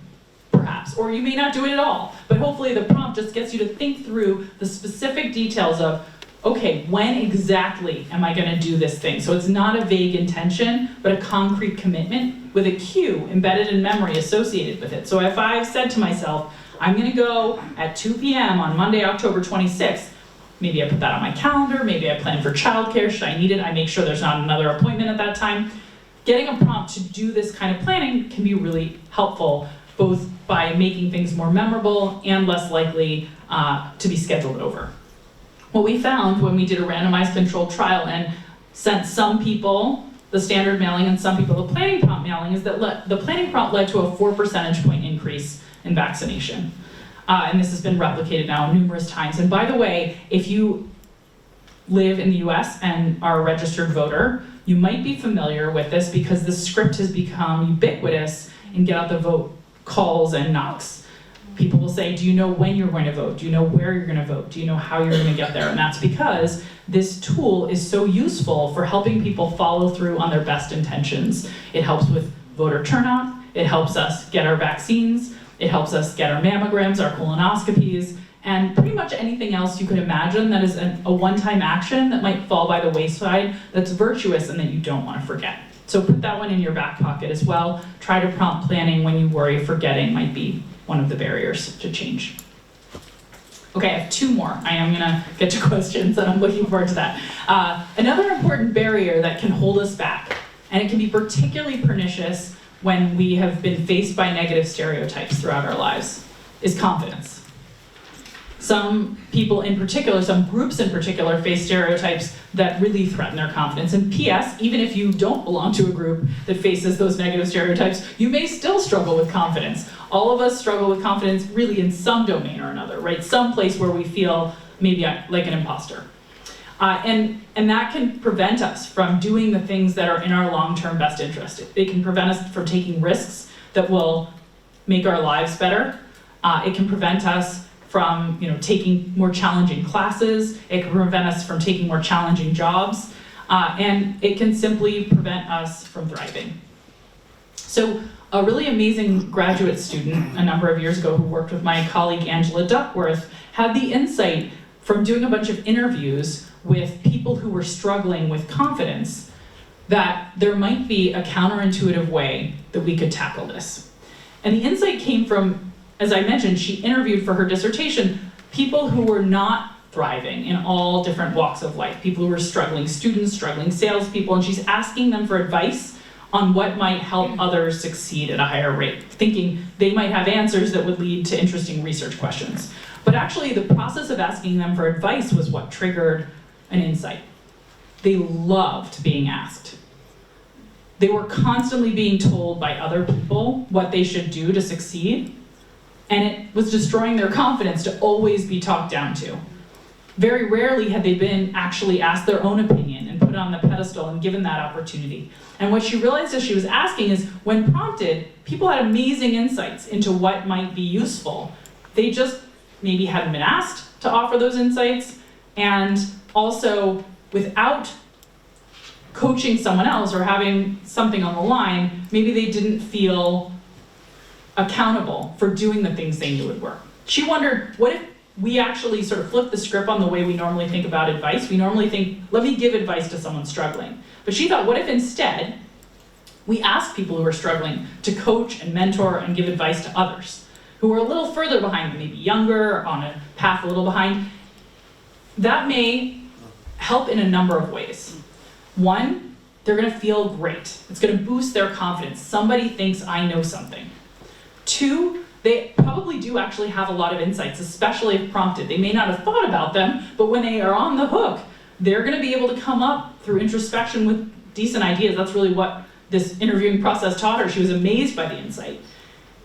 perhaps. Or you may not do it at all. But hopefully the prompt just gets you to think through the specific details of, okay, when exactly am I going to do this thing? So it's not a vague intention, but a concrete commitment with a cue embedded in memory associated with it. So if I've said to myself, I'm going to go at 2 p.m. on Monday, October 26th, maybe I put that on my calendar, maybe I plan for childcare, should I need it, I make sure there's not another appointment at that time. Getting a prompt to do this kind of planning can be really helpful, both by making things more memorable and less likely to be scheduled over. What we found when we did a randomized controlled trial and sent some people the standard mailing and some people the planning prompt mailing is that the planning prompt led to a 4 percentage point increase in vaccination. And this has been replicated now numerous times. And by the way, if you live in the US and are a registered voter, you might be familiar with this because the script has become ubiquitous in get out the vote calls and knocks. People will say, do you know when you're going to vote? Do you know where you're going to vote? Do you know how you're going to get there? And that's because this tool is so useful for helping people follow through on their best intentions. It helps with voter turnout. It helps us get our vaccines. It helps us get our mammograms, our colonoscopies, and pretty much anything else you could imagine that is a one-time action that might fall by the wayside that's virtuous and that you don't want to forget. So put that one in your back pocket as well. Try to prompt planning when you worry forgetting might be one of the barriers to change. Okay, I have two more. I am gonna get to questions and I'm looking forward to that. Another important barrier that can hold us back, and it can be particularly pernicious when we have been faced by negative stereotypes throughout our lives, is confidence. Some people in particular, some groups in particular, face stereotypes that really threaten their confidence. And P.S., even if you don't belong to a group that faces those negative stereotypes, you may still struggle with confidence. All of us struggle with confidence really in some domain or another, right? Some place where we feel maybe like an imposter. And that can prevent us from doing the things that are in our long-term best interest. It can prevent us from taking risks that will make our lives better. It can prevent us from taking more challenging classes. It can prevent us from taking more challenging jobs. And it can simply prevent us from thriving. So a really amazing graduate student a number of years ago who worked with my colleague Angela Duckworth had the insight from doing a bunch of interviews with people who were struggling with confidence that there might be a counterintuitive way that we could tackle this. And the insight came from, as I mentioned, she interviewed for her dissertation people who were not thriving in all different walks of life, people who were struggling, students, struggling salespeople, and she's asking them for advice on what might help others succeed at a higher rate, thinking they might have answers that would lead to interesting research questions. But actually, the process of asking them for advice was what triggered an insight. They loved being asked. They were constantly being told by other people what they should do to succeed, and it was destroying their confidence to always be talked down to. Very rarely had they been actually asked their own opinion and put on the pedestal and given that opportunity. And what she realized as she was asking is, when prompted, people had amazing insights into what might be useful. They just maybe hadn't been asked to offer those insights, and also without coaching someone else or having something on the line, maybe they didn't feel accountable for doing the things they knew would work. She wondered, what if we actually sort of flip the script on the way we normally think about advice? We normally think, let me give advice to someone struggling. But she thought, what if instead we ask people who are struggling to coach and mentor and give advice to others who are a little further behind them, maybe younger, on a path a little behind? That may help in a number of ways. One, they're gonna feel great. It's gonna boost their confidence. Somebody thinks I know something. Two, they probably do actually have a lot of insights, especially if prompted. They may not have thought about them, but when they are on the hook, they're gonna be able to come up through introspection with decent ideas. That's really what this interviewing process taught her. She was amazed by the insight.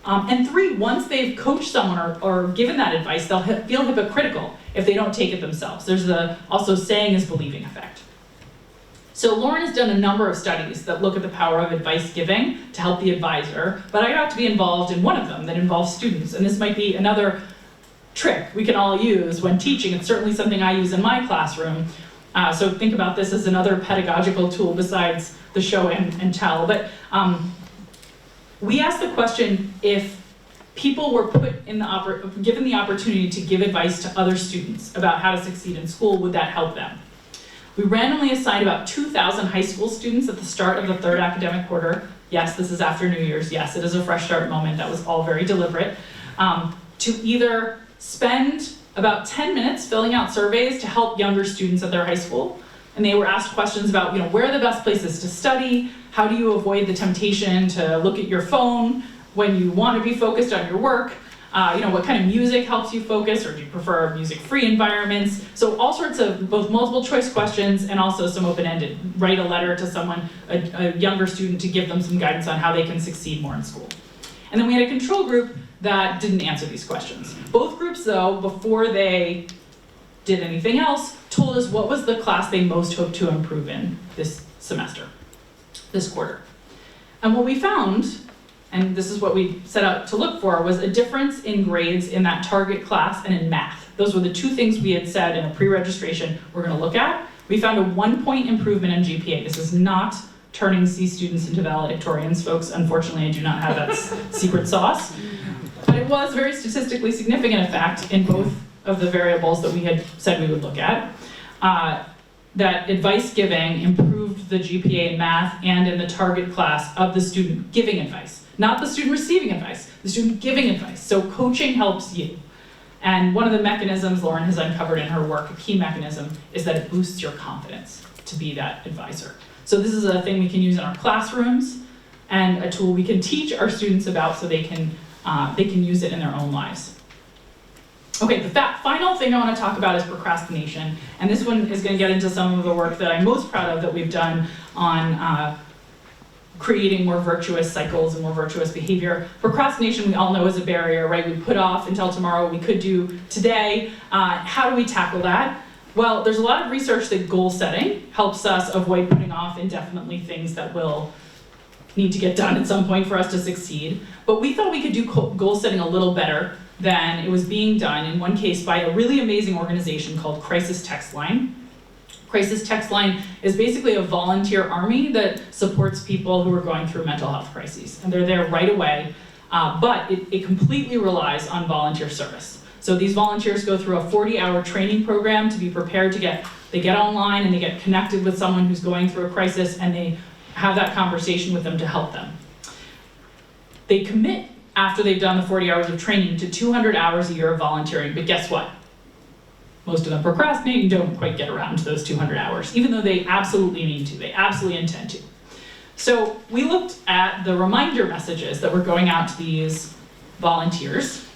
And three, once they've coached someone or given that advice, they'll feel hypocritical if they don't take it themselves. There's also saying is believing effect. So Lauren has done a number of studies that look at the power of advice giving to help the advisor, but I got to be involved in one of them that involves students, and this might be another trick we can all use when teaching. It's certainly something I use in my classroom. So think about this as another pedagogical tool besides the show and tell. But we asked the question, if people were given the opportunity to give advice to other students about how to succeed in school, would that help them? We randomly assigned about 2,000 high school students at the start of the third academic quarter. Yes, this is after New Year's. Yes, it is a fresh start moment. That was all very deliberate. To either spend about 10 minutes filling out surveys to help younger students at their high school. And they were asked questions about, where are the best places to study? How do you avoid the temptation to look at your phone when you want to be focused on your work? What kind of music helps you focus, or do you prefer music-free environments? So all sorts of both multiple choice questions and also some open-ended. Write a letter to someone, a younger student, to give them some guidance on how they can succeed more in school. And then we had a control group that didn't answer these questions. Both groups, though, before they did anything else, told us what was the class they most hoped to improve in this semester, this quarter. And what we found, and this is what we set out to look for, was a difference in grades in that target class and in math. Those were the two things we had said in a pre-registration we're going to look at. We found a 1-point improvement in GPA. This is not turning C students into valedictorians, folks. Unfortunately, I do not have that secret sauce. But it was very statistically significant, in fact, in both of the variables that we had said we would look at. That advice giving improved the GPA in math and in the target class of the student giving advice. Not the student receiving advice, the student giving advice. So coaching helps you. And one of the mechanisms Lauren has uncovered in her work, a key mechanism, is that it boosts your confidence to be that advisor. So this is a thing we can use in our classrooms and a tool we can teach our students about so they can use it in their own lives. Okay, the final thing I want to talk about is procrastination. And this one is going to get into some of the work that I'm most proud of that we've done on creating more virtuous cycles and more virtuous behavior. Procrastination, we all know, is a barrier, right? We put off until tomorrow what we could do today. How do we tackle that? Well, there's a lot of research that goal setting helps us avoid putting off indefinitely things that will need to get done at some point for us to succeed. But we thought we could do goal setting a little better than it was being done, in one case by a really amazing organization called Crisis Text Line. Crisis Text Line is basically a volunteer army that supports people who are going through mental health crises. And they're there right away, but it completely relies on volunteer service. So these volunteers go through a 40-hour training program to be prepared they get online and they get connected with someone who's going through a crisis, and they have that conversation with them to help them. They commit, after they've done the 40 hours of training, to 200 hours a year of volunteering, but guess what? Most of them procrastinate and don't quite get around to those 200 hours, even though they absolutely need to, they absolutely intend to. So we looked at the reminder messages that were going out to these volunteers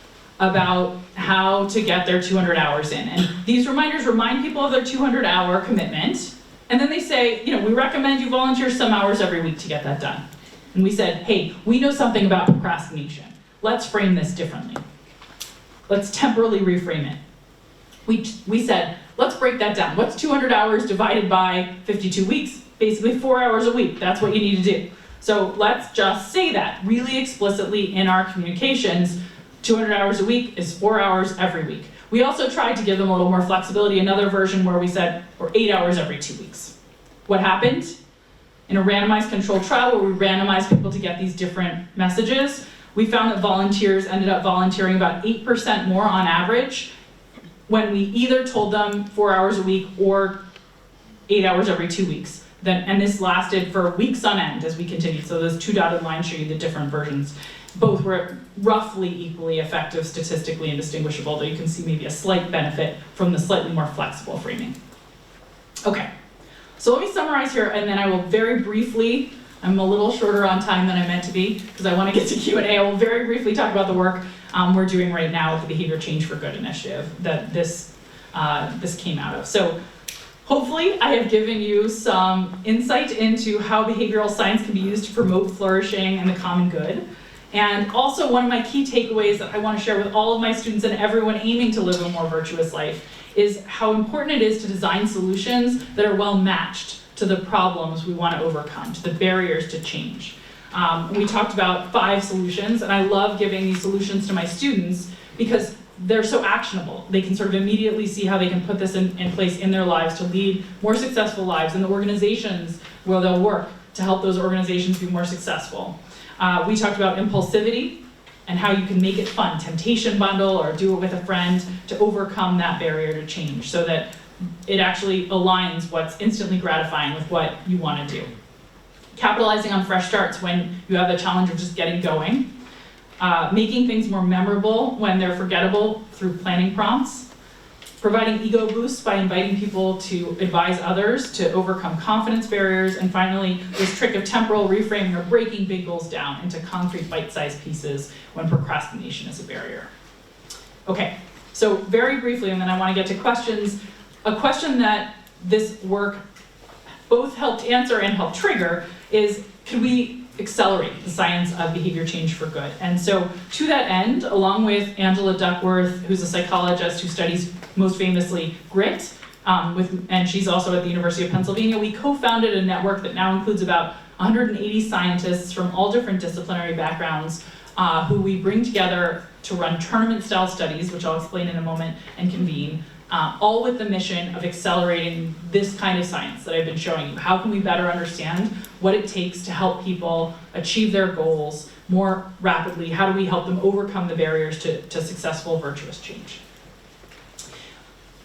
about how to get their 200 hours in. And these reminders remind people of their 200-hour commitment, and then they say, we recommend you volunteer some hours every week to get that done. And we said, hey, we know something about procrastination. Let's frame this differently. Let's temporally reframe it. We said, let's break that down. What's 200 hours divided by 52 weeks? Basically 4 hours a week. That's what you need to do. So let's just say that really explicitly in our communications. 200 hours a week is 4 hours every week. We also tried to give them a little more flexibility, another version where we said, or 8 hours every 2 weeks. What happened? In a randomized controlled trial where we randomized people to get these different messages, we found that volunteers ended up volunteering about 8% more on average when we either told them 4 hours a week or 8 hours every 2 weeks. And this lasted for weeks on end as we continued. So those 2 dotted lines show you the different versions. Both were roughly equally effective statistically and distinguishable, though you can see maybe a slight benefit from the slightly more flexible framing. Okay, so let me summarize here, and then I will very briefly, I'm a little shorter on time than I meant to be, because I want to get to Q&A. I will very briefly talk about the work we're doing right now with the Behavior Change for Good initiative that this came out of. So hopefully I have given you some insight into how behavioral science can be used to promote flourishing and the common good. And also one of my key takeaways that I want to share with all of my students and everyone aiming to live a more virtuous life is how important it is to design solutions that are well matched to the problems we want to overcome, to the barriers to change. We talked about 5 solutions, and I love giving these solutions to my students because they're so actionable. They can sort of immediately see how they can put this in place in their lives to lead more successful lives in the organizations where they'll work to help those organizations be more successful. We talked about impulsivity and how you can make it fun, temptation bundle or do it with a friend to overcome that barrier to change so that it actually aligns what's instantly gratifying with what you want to do. Capitalizing on fresh starts when you have the challenge of just getting going. Making things more memorable when they're forgettable through planning prompts. Providing ego boosts by inviting people to advise others to overcome confidence barriers. And finally, this trick of temporal reframing or breaking big goals down into concrete bite-sized pieces when procrastination is a barrier. Okay, so very briefly, and then I want to get to questions. A question that this work both helped answer and helped trigger is, could we accelerate the science of behavior change for good? And so to that end, along with Angela Duckworth, who's a psychologist who studies most famously grit, and she's also at the University of Pennsylvania, we co-founded a network that now includes about 180 scientists from all different disciplinary backgrounds who we bring together to run tournament-style studies, which I'll explain in a moment, and convene, all with the mission of accelerating this kind of science that I've been showing you. How can we better understand what it takes to help people achieve their goals more rapidly? How do we help them overcome the barriers to successful virtuous change?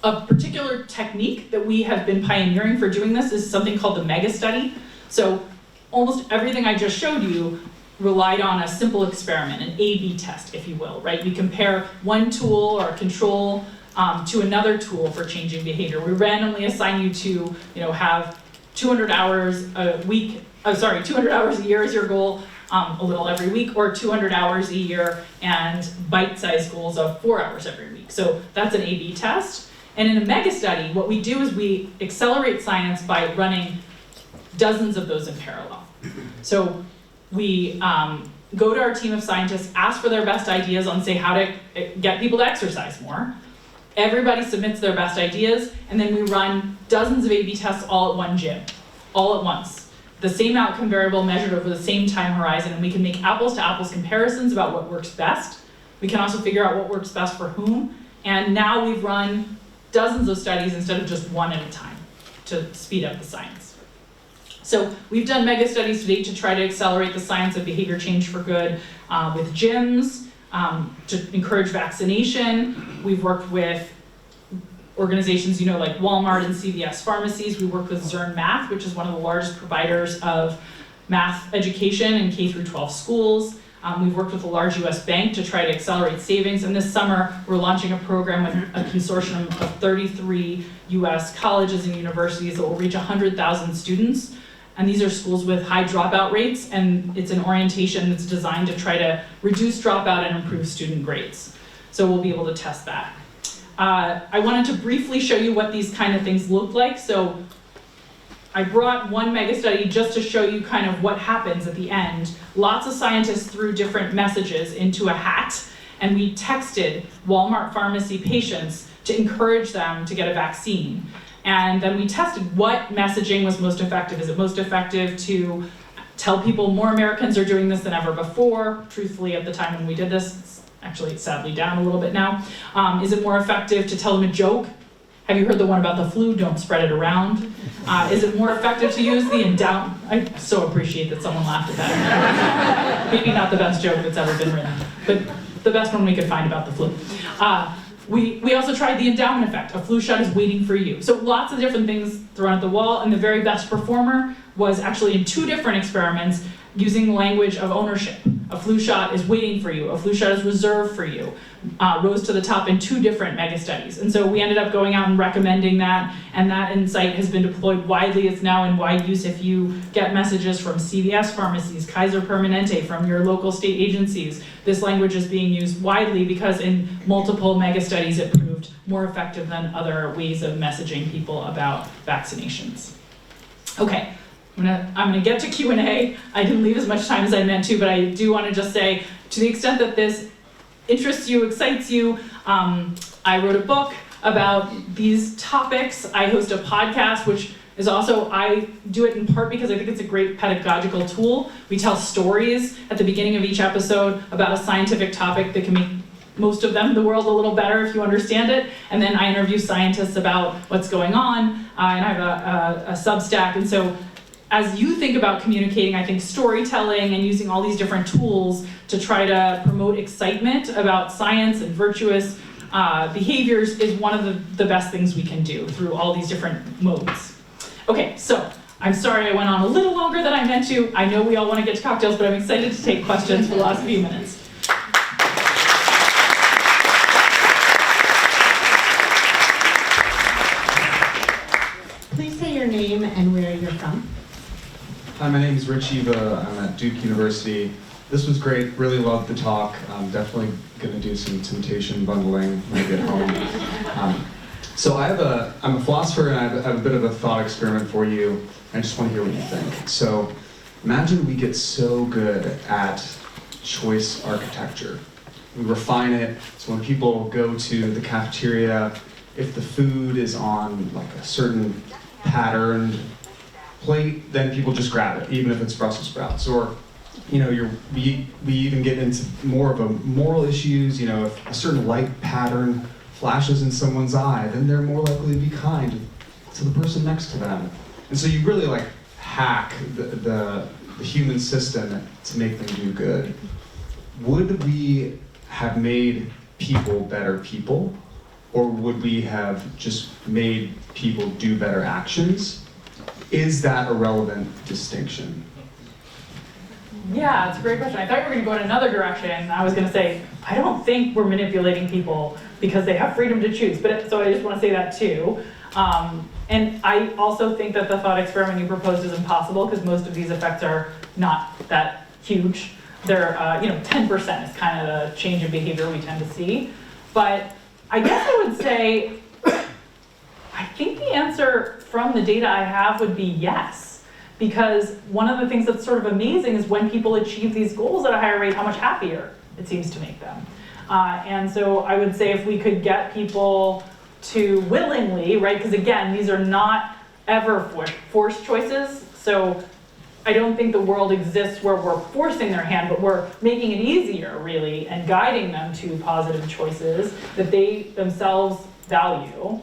A particular technique that we have been pioneering for doing this is something called the mega study. So almost everything I just showed you relied on a simple experiment, an A/B test, if you will, right? We compare one tool or control to another tool for changing behavior. We randomly assign you to, have 200 hours a week, 200 hours a year is your goal, a little every week, or 200 hours a year and bite-sized goals of 4 hours every week. So that's an A/B test. And in a mega study, what we do is we accelerate science by running dozens of those in parallel. So we go to our team of scientists, ask for their best ideas on, say, how to get people to exercise more. Everybody submits their best ideas, and then we run dozens of A/B tests all at one gym, all at once. The same outcome variable measured over the same time horizon, and we can make apples-to-apples comparisons about what works best. We can also figure out what works best for whom, and now we've run dozens of studies instead of just one at a time to speed up the science. So we've done mega studies to date to try to accelerate the science of behavior change for good with gyms, to encourage vaccination. We've worked with organizations, like Walmart and CVS pharmacies. We worked with Zern Math, which is one of the largest providers of math education in K through 12 schools. We've worked with a large US bank to try to accelerate savings. And this summer, we're launching a program with a consortium of 33 US colleges and universities that will reach 100,000 students. And these are schools with high dropout rates, and it's an orientation that's designed to try to reduce dropout and improve student grades. So we'll be able to test that. I wanted to briefly show you what these kind of things look like. So I brought one mega study just to show you kind of what happens at the end. Lots of scientists threw different messages into a hat, and we texted Walmart pharmacy patients to encourage them to get a vaccine. And then we tested what messaging was most effective. Is it most effective to tell people more Americans are doing this than ever before? Truthfully, at the time when we did this, it's sadly down a little bit now. Is it more effective to tell them a joke? Have you heard the one about the flu? Don't spread it around. Is it more effective to use the endowment? I so appreciate that someone laughed at that. Maybe not the best joke that's ever been written, but the best one we could find about the flu. We also tried the endowment effect. A flu shot is waiting for you. So lots of different things thrown at the wall, and the very best performer was actually in 2 different experiments using the language of ownership. A flu shot is waiting for you. A flu shot is reserved for you. Rose to the top in 2 different mega studies. And so we ended up going out and recommending that, and that insight has been deployed widely. It's now in wide use if you get messages from CVS pharmacies, Kaiser Permanente, from your local state agencies. This language is being used widely because in multiple mega studies it proved more effective than other ways of messaging people about vaccinations. Okay. I'm gonna get to Q&A. I didn't leave as much time as I meant to, but I do want to just say, to the extent that this interests you, excites you, I wrote a book about these topics. I host a podcast, which is also, I do it in part because I think it's a great pedagogical tool. We tell stories at the beginning of each episode about a scientific topic that can make most of them the world a little better if you understand it. And then I interview scientists about what's going on, and I have a Substack. And so as you think about communicating, I think storytelling and using all these different tools to try to promote excitement about science and virtuous behaviors is one of the best things we can do through all these different modes. Okay, so I'm sorry I went on a little longer than I meant to. I know we all want to get to cocktails, but I'm excited to take questions for the last few minutes. Please say your name and where you're from. Hi, my name is Rich Eva. I'm at Duke University. This was great. Really loved the talk. I'm definitely going to do some temptation bundling when I get home. So I'm a philosopher, and I have a bit of a thought experiment for you. I just want to hear what you think. So imagine we get so good at choice architecture. We refine it, so when people go to the cafeteria, if the food is on like a certain patterned plate, then people just grab it, even if it's Brussels sprouts. Or, we even get into more of a moral issues. If a certain light pattern flashes in someone's eye, then they're more likely to be kind to the person next to them. And so you really hack the human system to make them do good. Would we have made people better people, or would we have just made people do better actions? Is that a relevant distinction? Yeah, it's a great question. I thought you were going to go in another direction. I was going to say, I don't think we're manipulating people because they have freedom to choose. So I just want to say that too. And I also think that the thought experiment you proposed is impossible because most of these effects are not that huge. They're, 10% is kind of the change in behavior we tend to see. But I guess I would say, I think the answer from the data I have would be yes. Because one of the things that's sort of amazing is when people achieve these goals at a higher rate, how much happier it seems to make them. And so I would say if we could get people to willingly, right, because again, these are not ever forced choices. So I don't think the world exists where we're forcing their hand, but we're making it easier, really, and guiding them to positive choices that they themselves value.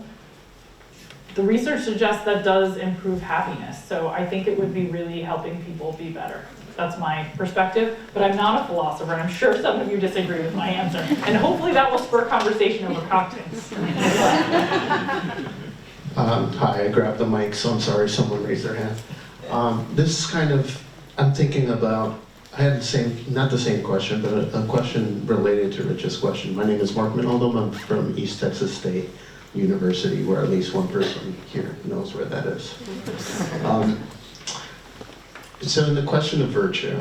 The research suggests that does improve happiness, so I think it would be really helping people be better. That's my perspective, but I'm not a philosopher, and I'm sure some of you disagree with my answer. And hopefully that will spur conversation over cocktails. Hi, I grabbed the mic, so I'm sorry someone raised their hand. This is kind of, I'm thinking about, I had not the same question, but a question related to Rich's question. My name is Mark Minaldum. I'm from East Texas State University, where at least one person here knows where that is. So in the question of virtue,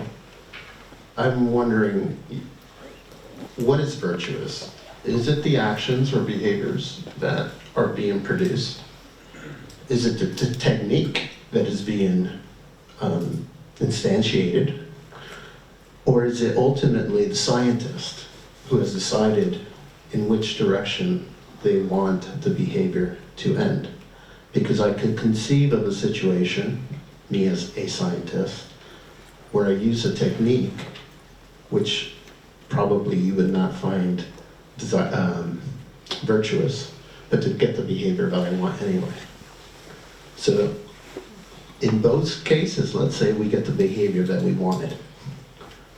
I'm wondering, what is virtuous? Is it the actions or behaviors that are being produced? Is it the technique that is being instantiated? Or is it ultimately the scientist who has decided in which direction they want the behavior to end? Because I could conceive of a situation, me as a scientist, where I use a technique which probably you would not find virtuous, but to get the behavior that I want anyway. So in both cases, let's say we get the behavior that we wanted,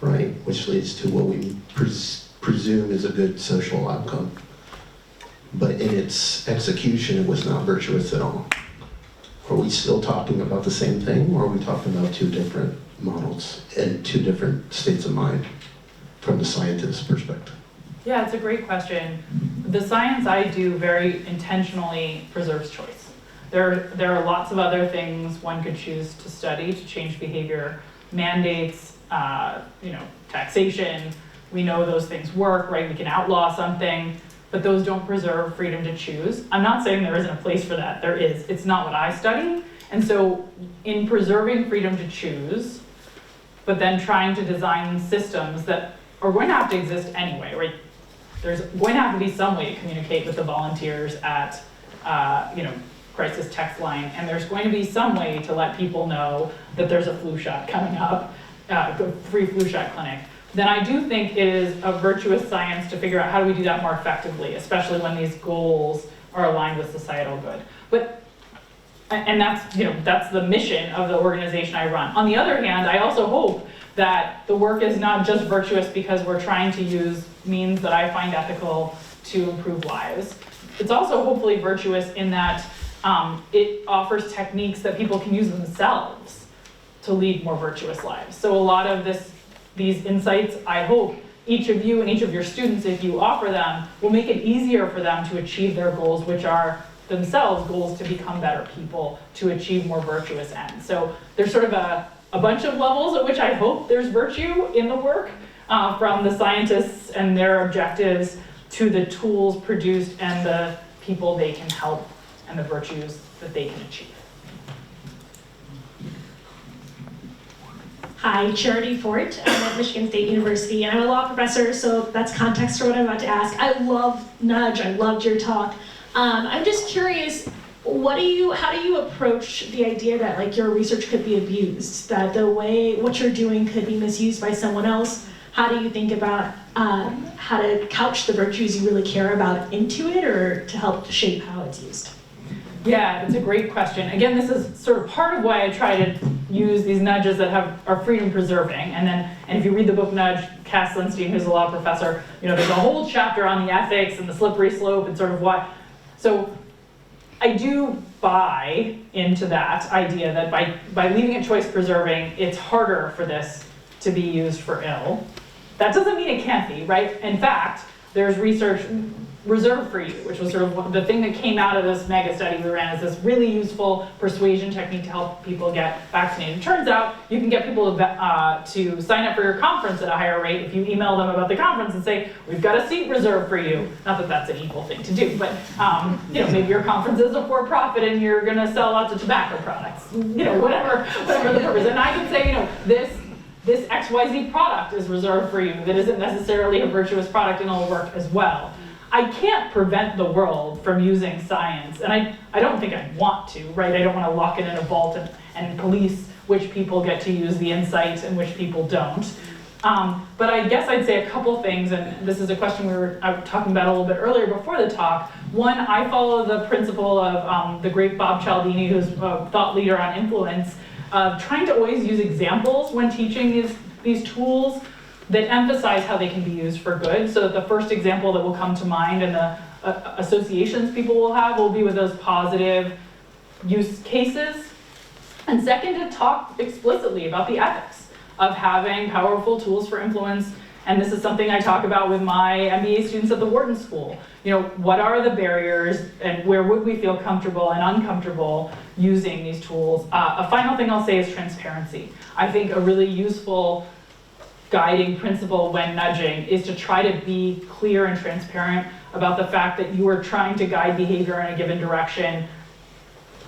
right? Which leads to what we presume is a good social outcome. But in its execution, it was not virtuous at all. Are we still talking about the same thing, or are we talking about two different models and two different states of mind from the scientist's perspective? Yeah, it's a great question. The science I do very intentionally preserves choice. There are lots of other things one could choose to study to change behavior. Mandates, taxation, we know those things work, right? We can outlaw something, but those don't preserve freedom to choose. I'm not saying there isn't a place for that, there is. It's not what I study. And so in preserving freedom to choose, but then trying to design systems that are going to have to exist anyway, right? There's going to have to be some way to communicate with the volunteers at, crisis text line, and there's going to be some way to let people know that there's a flu shot coming up, the free flu shot clinic. Then I do think it is a virtuous science to figure out how do we do that more effectively, especially when these goals are aligned with societal good. And that's the mission of the organization I run. On the other hand, I also hope that the work is not just virtuous because we're trying to use means that I find ethical to improve lives. It's also hopefully virtuous in that it offers techniques that people can use themselves to lead more virtuous lives. So a lot of these insights, I hope each of you and each of your students, if you offer them, will make it easier for them to achieve their goals, which are themselves goals to become better people, to achieve more virtuous ends. So there's sort of a bunch of levels at which I hope there's virtue in the work, from the scientists and their objectives to the tools produced and the people they can help and the virtues that they can achieve. Hi, Charity Fort. I'm at Michigan State University, and I'm a law professor, so that's context for what I'm about to ask. I love Nudge. I loved your talk. I'm just curious, how do you approach the idea that your research could be abused, that what you're doing could be misused by someone else? How do you think about how to couch the virtues you really care about into it, or to help shape how it's used? Yeah, it's a great question. Again, this is sort of part of why I try to use these nudges that are freedom preserving. And if you read the book Nudge, Cass Lindstein, who's a law professor, there's a whole chapter on the ethics and the slippery slope and sort of what. So I do buy into that idea that by leaving it choice preserving, it's harder for this to be used for ill. That doesn't mean it can't be, right? In fact, there's research reserved for you, which was sort of the thing that came out of this mega study we ran, is this really useful persuasion technique to help people get vaccinated. It turns out you can get people to sign up for your conference at a higher rate if you email them about the conference and say, we've got a seat reserved for you. Not that that's an equal thing to do, but maybe your conference is a for-profit and you're gonna sell lots of tobacco products, whatever the purpose. And I can say, this XYZ product is reserved for you that isn't necessarily a virtuous product and it'll work as well. I can't prevent the world from using science, and I don't think I want to, right? I don't want to lock it in a vault and police which people get to use the insights and which people don't. But I guess I'd say a couple things, and this is a question we were talking about a little bit earlier before the talk. One, I follow the principle of the great Bob Cialdini, who's a thought leader on influence, of trying to always use examples when teaching these tools that emphasize how they can be used for good. So that the first example that will come to mind and the associations people will have will be with those positive use cases. And second, to talk explicitly about the ethics of having powerful tools for influence. And this is something I talk about with my MBA students at the Wharton School. What are the barriers and where would we feel comfortable and uncomfortable using these tools? A final thing I'll say is transparency. I think a really useful guiding principle when nudging is to try to be clear and transparent about the fact that you are trying to guide behavior in a given direction.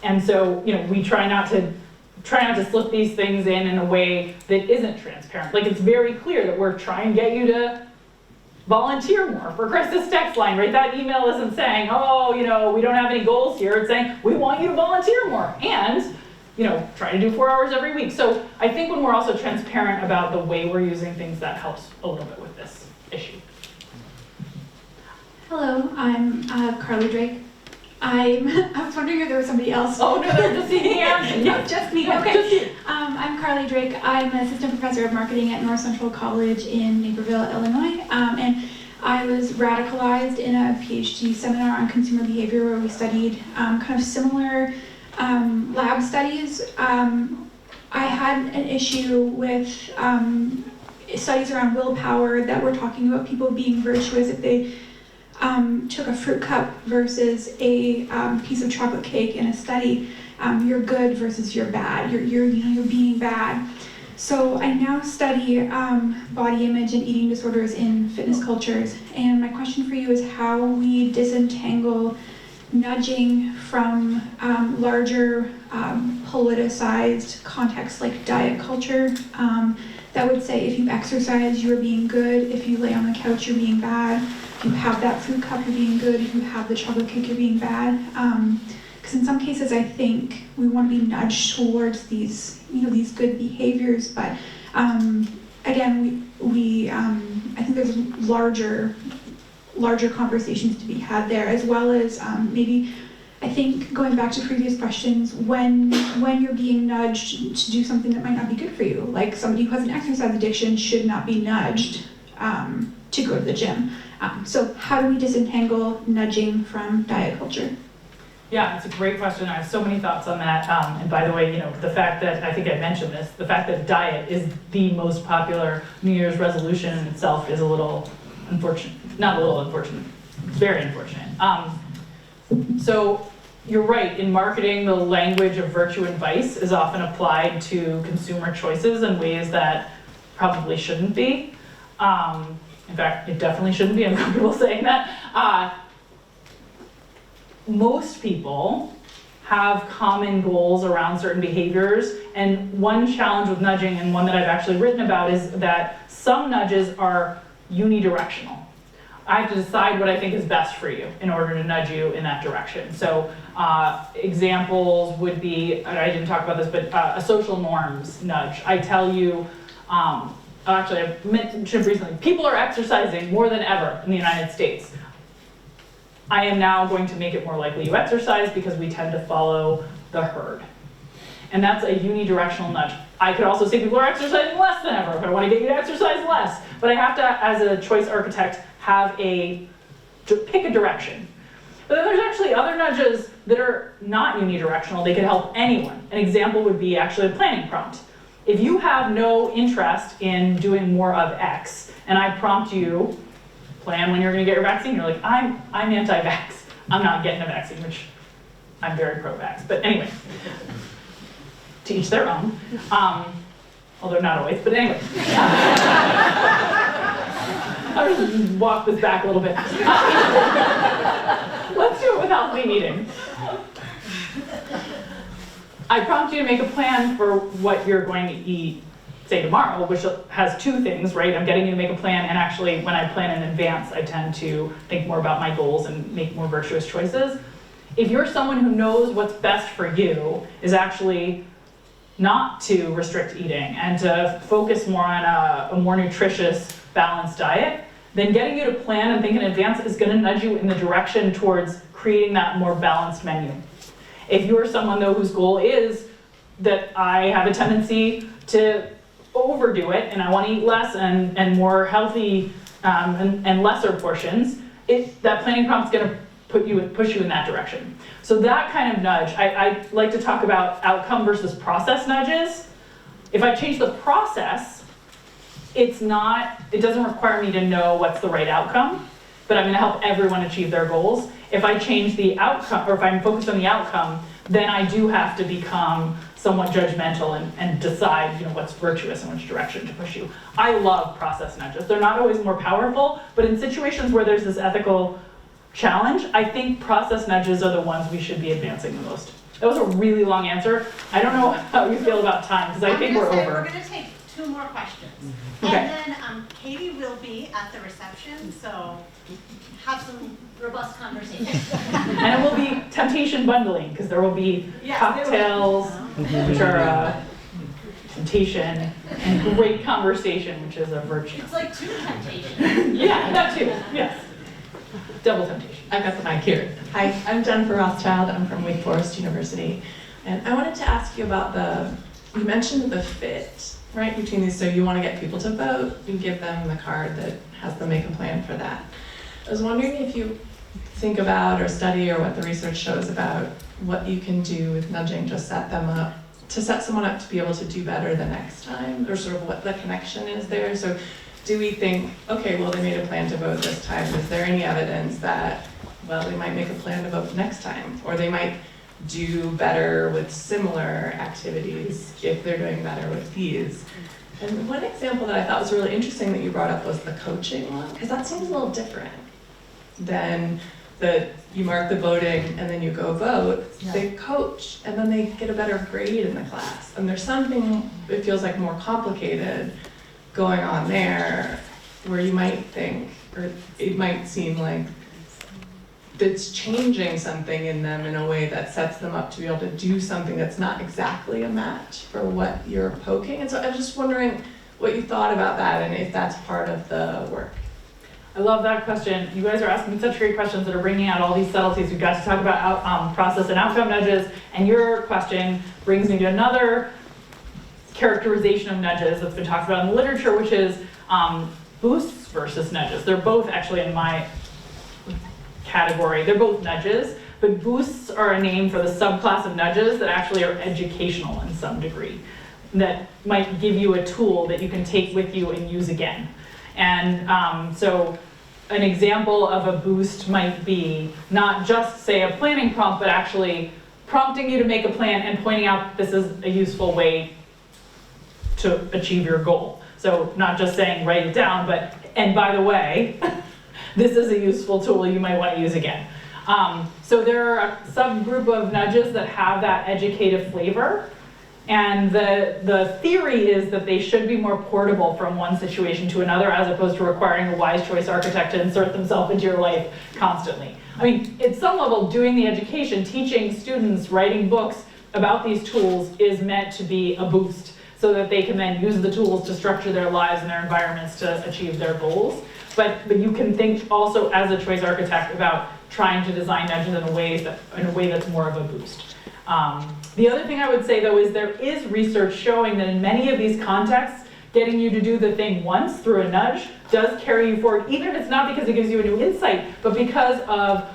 And so, we try not to slip these things in a way that isn't transparent. It's very clear that we're trying to get you to volunteer more for crisis text line, right? That email isn't saying, we don't have any goals here. It's saying, we want you to volunteer more and try to do 4 hours every week. So I think when we're also transparent about the way we're using things, that helps a little bit with this issue. Hello, I'm Carly Drake. I was wondering if there was somebody else. Oh, no, they're just seeing hands. No, just me. Yeah, Okay. just you. I'm Carly Drake. I'm an assistant professor of marketing at North Central College in Naperville, Illinois. And I was radicalized in a PhD seminar on consumer behavior where we studied kind of similar lab studies. I had an issue with studies around willpower that were talking about people being virtuous if they took a fruit cup versus a piece of chocolate cake in a study. You're good versus you're bad. You're being bad. So I now study body image and eating disorders in fitness cultures. And my question for you is how we disentangle nudging from larger politicized contexts like diet culture that would say if you exercise, you're being good. If you lay on the couch, you're being bad. If you have that fruit cup, you're being good. If you have the chocolate cake, you're being bad. Because in some cases, I think we want to be nudged towards these good behaviors. But again, I think there's larger conversations to be had there, as well as maybe, I think going back to previous questions, when you're being nudged to do something that might not be good for you, like somebody who has an exercise addiction should not be nudged to go to the gym. So how do we disentangle nudging from diet culture? Yeah, it's a great question. I have so many thoughts on that. And by the way, the fact that, I think I mentioned this, the fact that diet is the most popular New Year's resolution in itself is a little unfortunate. Not a little unfortunate, it's very unfortunate. So you're right, in marketing, the language of virtue and vice is often applied to consumer choices in ways that probably shouldn't be. In fact, it definitely shouldn't be. I'm comfortable saying that. Most people have common goals around certain behaviors, and one challenge with nudging, and one that I've actually written about, is that some nudges are unidirectional. I have to decide what I think is best for you in order to nudge you in that direction. So examples would be, I didn't talk about this, but a social norms nudge. I tell you, actually I mentioned recently, people are exercising more than ever in the United States. I am now going to make it more likely you exercise because we tend to follow the herd. And that's a unidirectional nudge. I could also say people are exercising less than ever if I want to get you to exercise less. But I have to, as a choice architect, pick a direction. But then there's actually other nudges that are not unidirectional. They could help anyone. An example would be actually a planning prompt. If you have no interest in doing more of X, and I prompt you, plan when you're going to get your vaccine, you're like, I'm anti-vax. I'm not getting a vaccine, which I'm very pro-vax. But anyway, to each their own. Although not always, but anyway. I'll just walk this back a little bit. Let's do it without me eating. I prompt you to make a plan for what you're going to eat, say tomorrow, which has two things, right? I'm getting you to make a plan, and actually when I plan in advance, I tend to think more about my goals and make more virtuous choices. If you're someone who knows what's best for you is actually not to restrict eating and to focus more on a more nutritious, balanced diet, then getting you to plan and think in advance is going to nudge you in the direction towards creating that more balanced menu. If you're someone, though, whose goal is that I have a tendency to overdo it and I want to eat less and more healthy and lesser portions, that planning prompt's going to push you in that direction. So that kind of nudge, I like to talk about outcome versus process nudges. If I change the process, it doesn't require me to know what's the right outcome, but I'm going to help everyone achieve their goals. If I change the outcome, or if I'm focused on the outcome, then I do have to become somewhat judgmental and decide, what's virtuous and which direction to push you. I love process nudges. They're not always more powerful, but in situations where there's this ethical challenge, I think process nudges are the ones we should be advancing the most. That was a really long answer. I don't know how you feel about time, because I think we're over. We're going to take 2 more questions. Okay. And then Katy will be at the reception, so have some robust conversation. And it will be temptation bundling, because there will be cocktails, which are temptation, and great conversation, which is a virtue. It's like 2 temptations. Yeah, that too, yes. Double temptation. I've got the mic here. Hi, I'm Jennifer Rothschild. I'm from Wake Forest University. And I wanted to ask you about you mentioned the fit, right, between these. So you want to get people to vote, you give them the card that has them make a plan for that. I was wondering if you think about or study or what the research shows about what you can do with nudging to set them up, to set someone up to be able to do better the next time, or sort of what the connection is there. So do we think, okay, well, they made a plan to vote this time. Is there any evidence that, well, they might make a plan to vote next time, or they might do better with similar activities if they're doing better with these? And one example that I thought was really interesting that you brought up was the coaching one, because that seems a little different than you mark the voting and then you go vote. Yeah. They coach and then they get a better grade in the class. And there's something, it feels like more complicated going on there, where you might think, or it might seem like it's changing something in them in a way that sets them up to be able to do something that's not exactly a match for what you're poking. And so I was just wondering what you thought about that and if that's part of the work. I love that question. You guys are asking such great questions that are bringing out all these subtleties. We've got to talk about process and outcome nudges, and your question brings me to another characterization of nudges that's been talked about in the literature, which is boosts versus nudges. They're both actually in my category. They're both nudges, but boosts are a name for the subclass of nudges that actually are educational in some degree, that might give you a tool that you can take with you and use again. And so an example of a boost might be not just, say, a planning prompt, but actually prompting you to make a plan and pointing out this is a useful way to achieve your goal. So not just saying write it down, but, and by the way, this is a useful tool you might want to use again. So there are a subgroup of nudges that have that educative flavor. And the theory is that they should be more portable from one situation to another, as opposed to requiring a wise choice architect to insert themselves into your life constantly. I mean, at some level, doing the education, teaching students, writing books about these tools is meant to be a boost, so that they can then use the tools to structure their lives and their environments to achieve their goals. But you can think also as a choice architect about trying to design nudges in a way that's more of a boost. The other thing I would say, though, is there is research showing that in many of these contexts, getting you to do the thing once through a nudge does carry you forward, even if it's not because it gives you a new insight, but because of,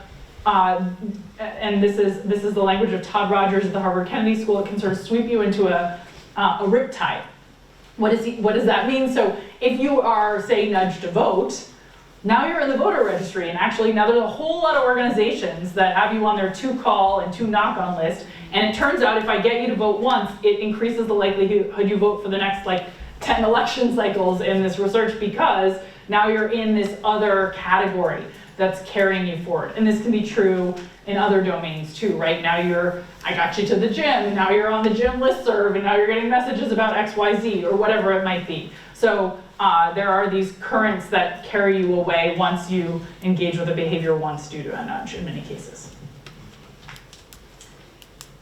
and this is the language of Todd Rogers at the Harvard Kennedy School, it can sort of sweep you into a riptide. What does that mean? So if you are, say, nudged to vote, now you're in the voter registry, and actually now there's a whole lot of organizations that have you on their to-call and to-knock-on list, and it turns out if I get you to vote once, it increases the likelihood you vote for the next 10 election cycles in this research, because now you're in this other category that's carrying you forward. And this can be true in other domains too, right? Now I got you to the gym, and now you're on the gym listserv, and now you're getting messages about XYZ, or whatever it might be. So there are these currents that carry you away once you engage with a behavior once due to a nudge in many cases.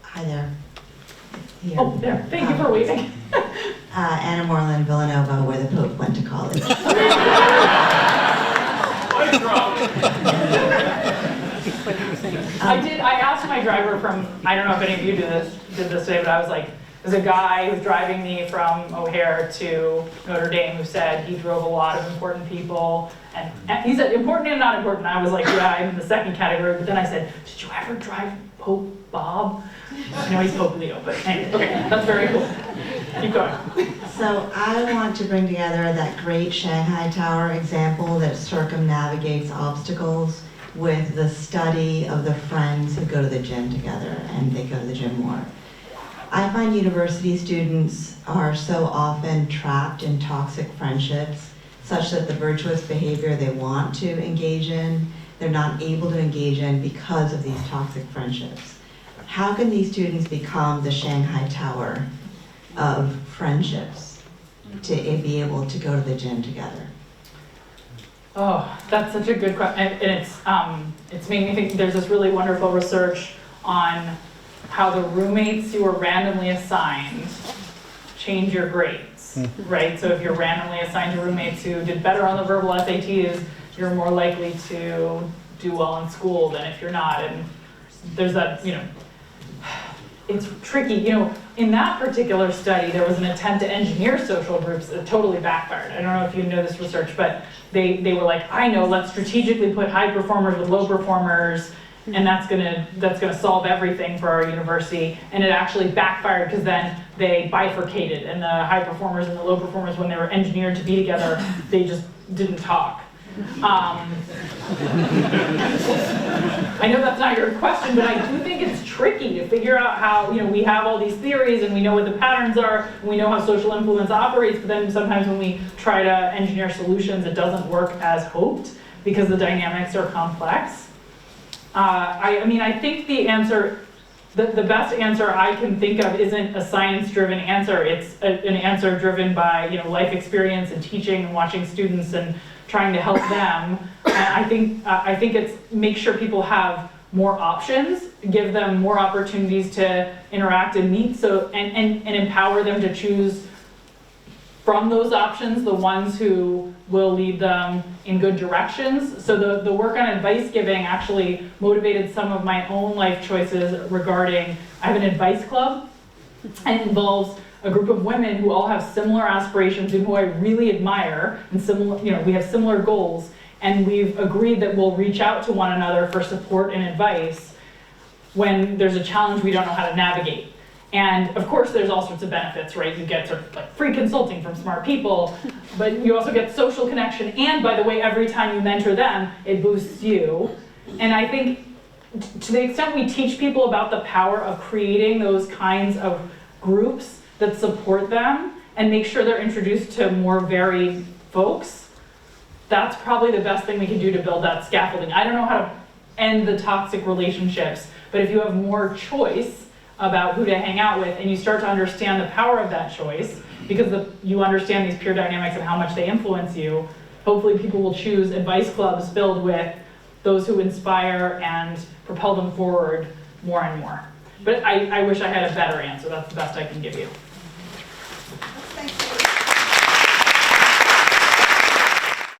Hi there. Here. Oh, there, thank you for waiting. Anna Moreland, Villanova, where the Pope went to college. I asked my driver from, I don't know if any of you did this today, but I was like, there's a guy who's driving me from O'Hare to Notre Dame who said he drove a lot of important people. And he said important and not important. I was like, yeah, I'm in the second category. But then I said, did you ever drive Pope Bob? I know he's Pope Leo, but anyway, okay, that's very cool. Keep going. So I want to bring together that great Shanghai Tower example that circumnavigates obstacles with the study of the friends who go to the gym together, and they go to the gym more. I find university students are so often trapped in toxic friendships, such that the virtuous behavior they want to engage in, they're not able to engage in because of these toxic friendships. How can these students become the Shanghai Tower of friendships to be able to go to the gym together? Oh, that's such a good question. And it's made me think there's this really wonderful research on how the roommates you were randomly assigned change your grades, right? So if you're randomly assigned to roommates who did better on the verbal SATs, you're more likely to do well in school than if you're not, and there's that, it's tricky. In that particular study, there was an attempt to engineer social groups that totally backfired. I don't know if you know this research, but they were like, I know, let's strategically put high performers with low performers, and that's gonna solve everything for our university. And it actually backfired because then they bifurcated, and the high performers and the low performers, when they were engineered to be together, they just didn't talk. I know that's not your question, but I do think it's tricky to figure out how, we have all these theories and we know what the patterns are, and we know how social influence operates, but then sometimes when we try to engineer solutions, it doesn't work as hoped because the dynamics are complex. I think the answer, the best answer I can think of isn't a science-driven answer. It's an answer driven by, life experience and teaching and watching students and trying to help them. And I think it's make sure people have more options, give them more opportunities to interact and meet, and empower them to choose from those options the ones who will lead them in good directions. So the work on advice giving actually motivated some of my own life choices regarding, I have an advice club, and it involves a group of women who all have similar aspirations and who I really admire, and we have similar goals, and we've agreed that we'll reach out to one another for support and advice when there's a challenge we don't know how to navigate. And of course, there's all sorts of benefits, right? You get sort of like free consulting from smart people, but you also get social connection. And by the way, every time you mentor them, it boosts you. And I think to the extent we teach people about the power of creating those kinds of groups that support them and make sure they're introduced to more varied folks, that's probably the best thing we can do to build that scaffolding. I don't know how to end the toxic relationships, but if you have more choice about who to hang out with, and you start to understand the power of that choice, because you understand these peer dynamics and how much they influence you, hopefully people will choose advice clubs filled with those who inspire and propel them forward more and more. But I wish I had a better answer. That's the best I can give you.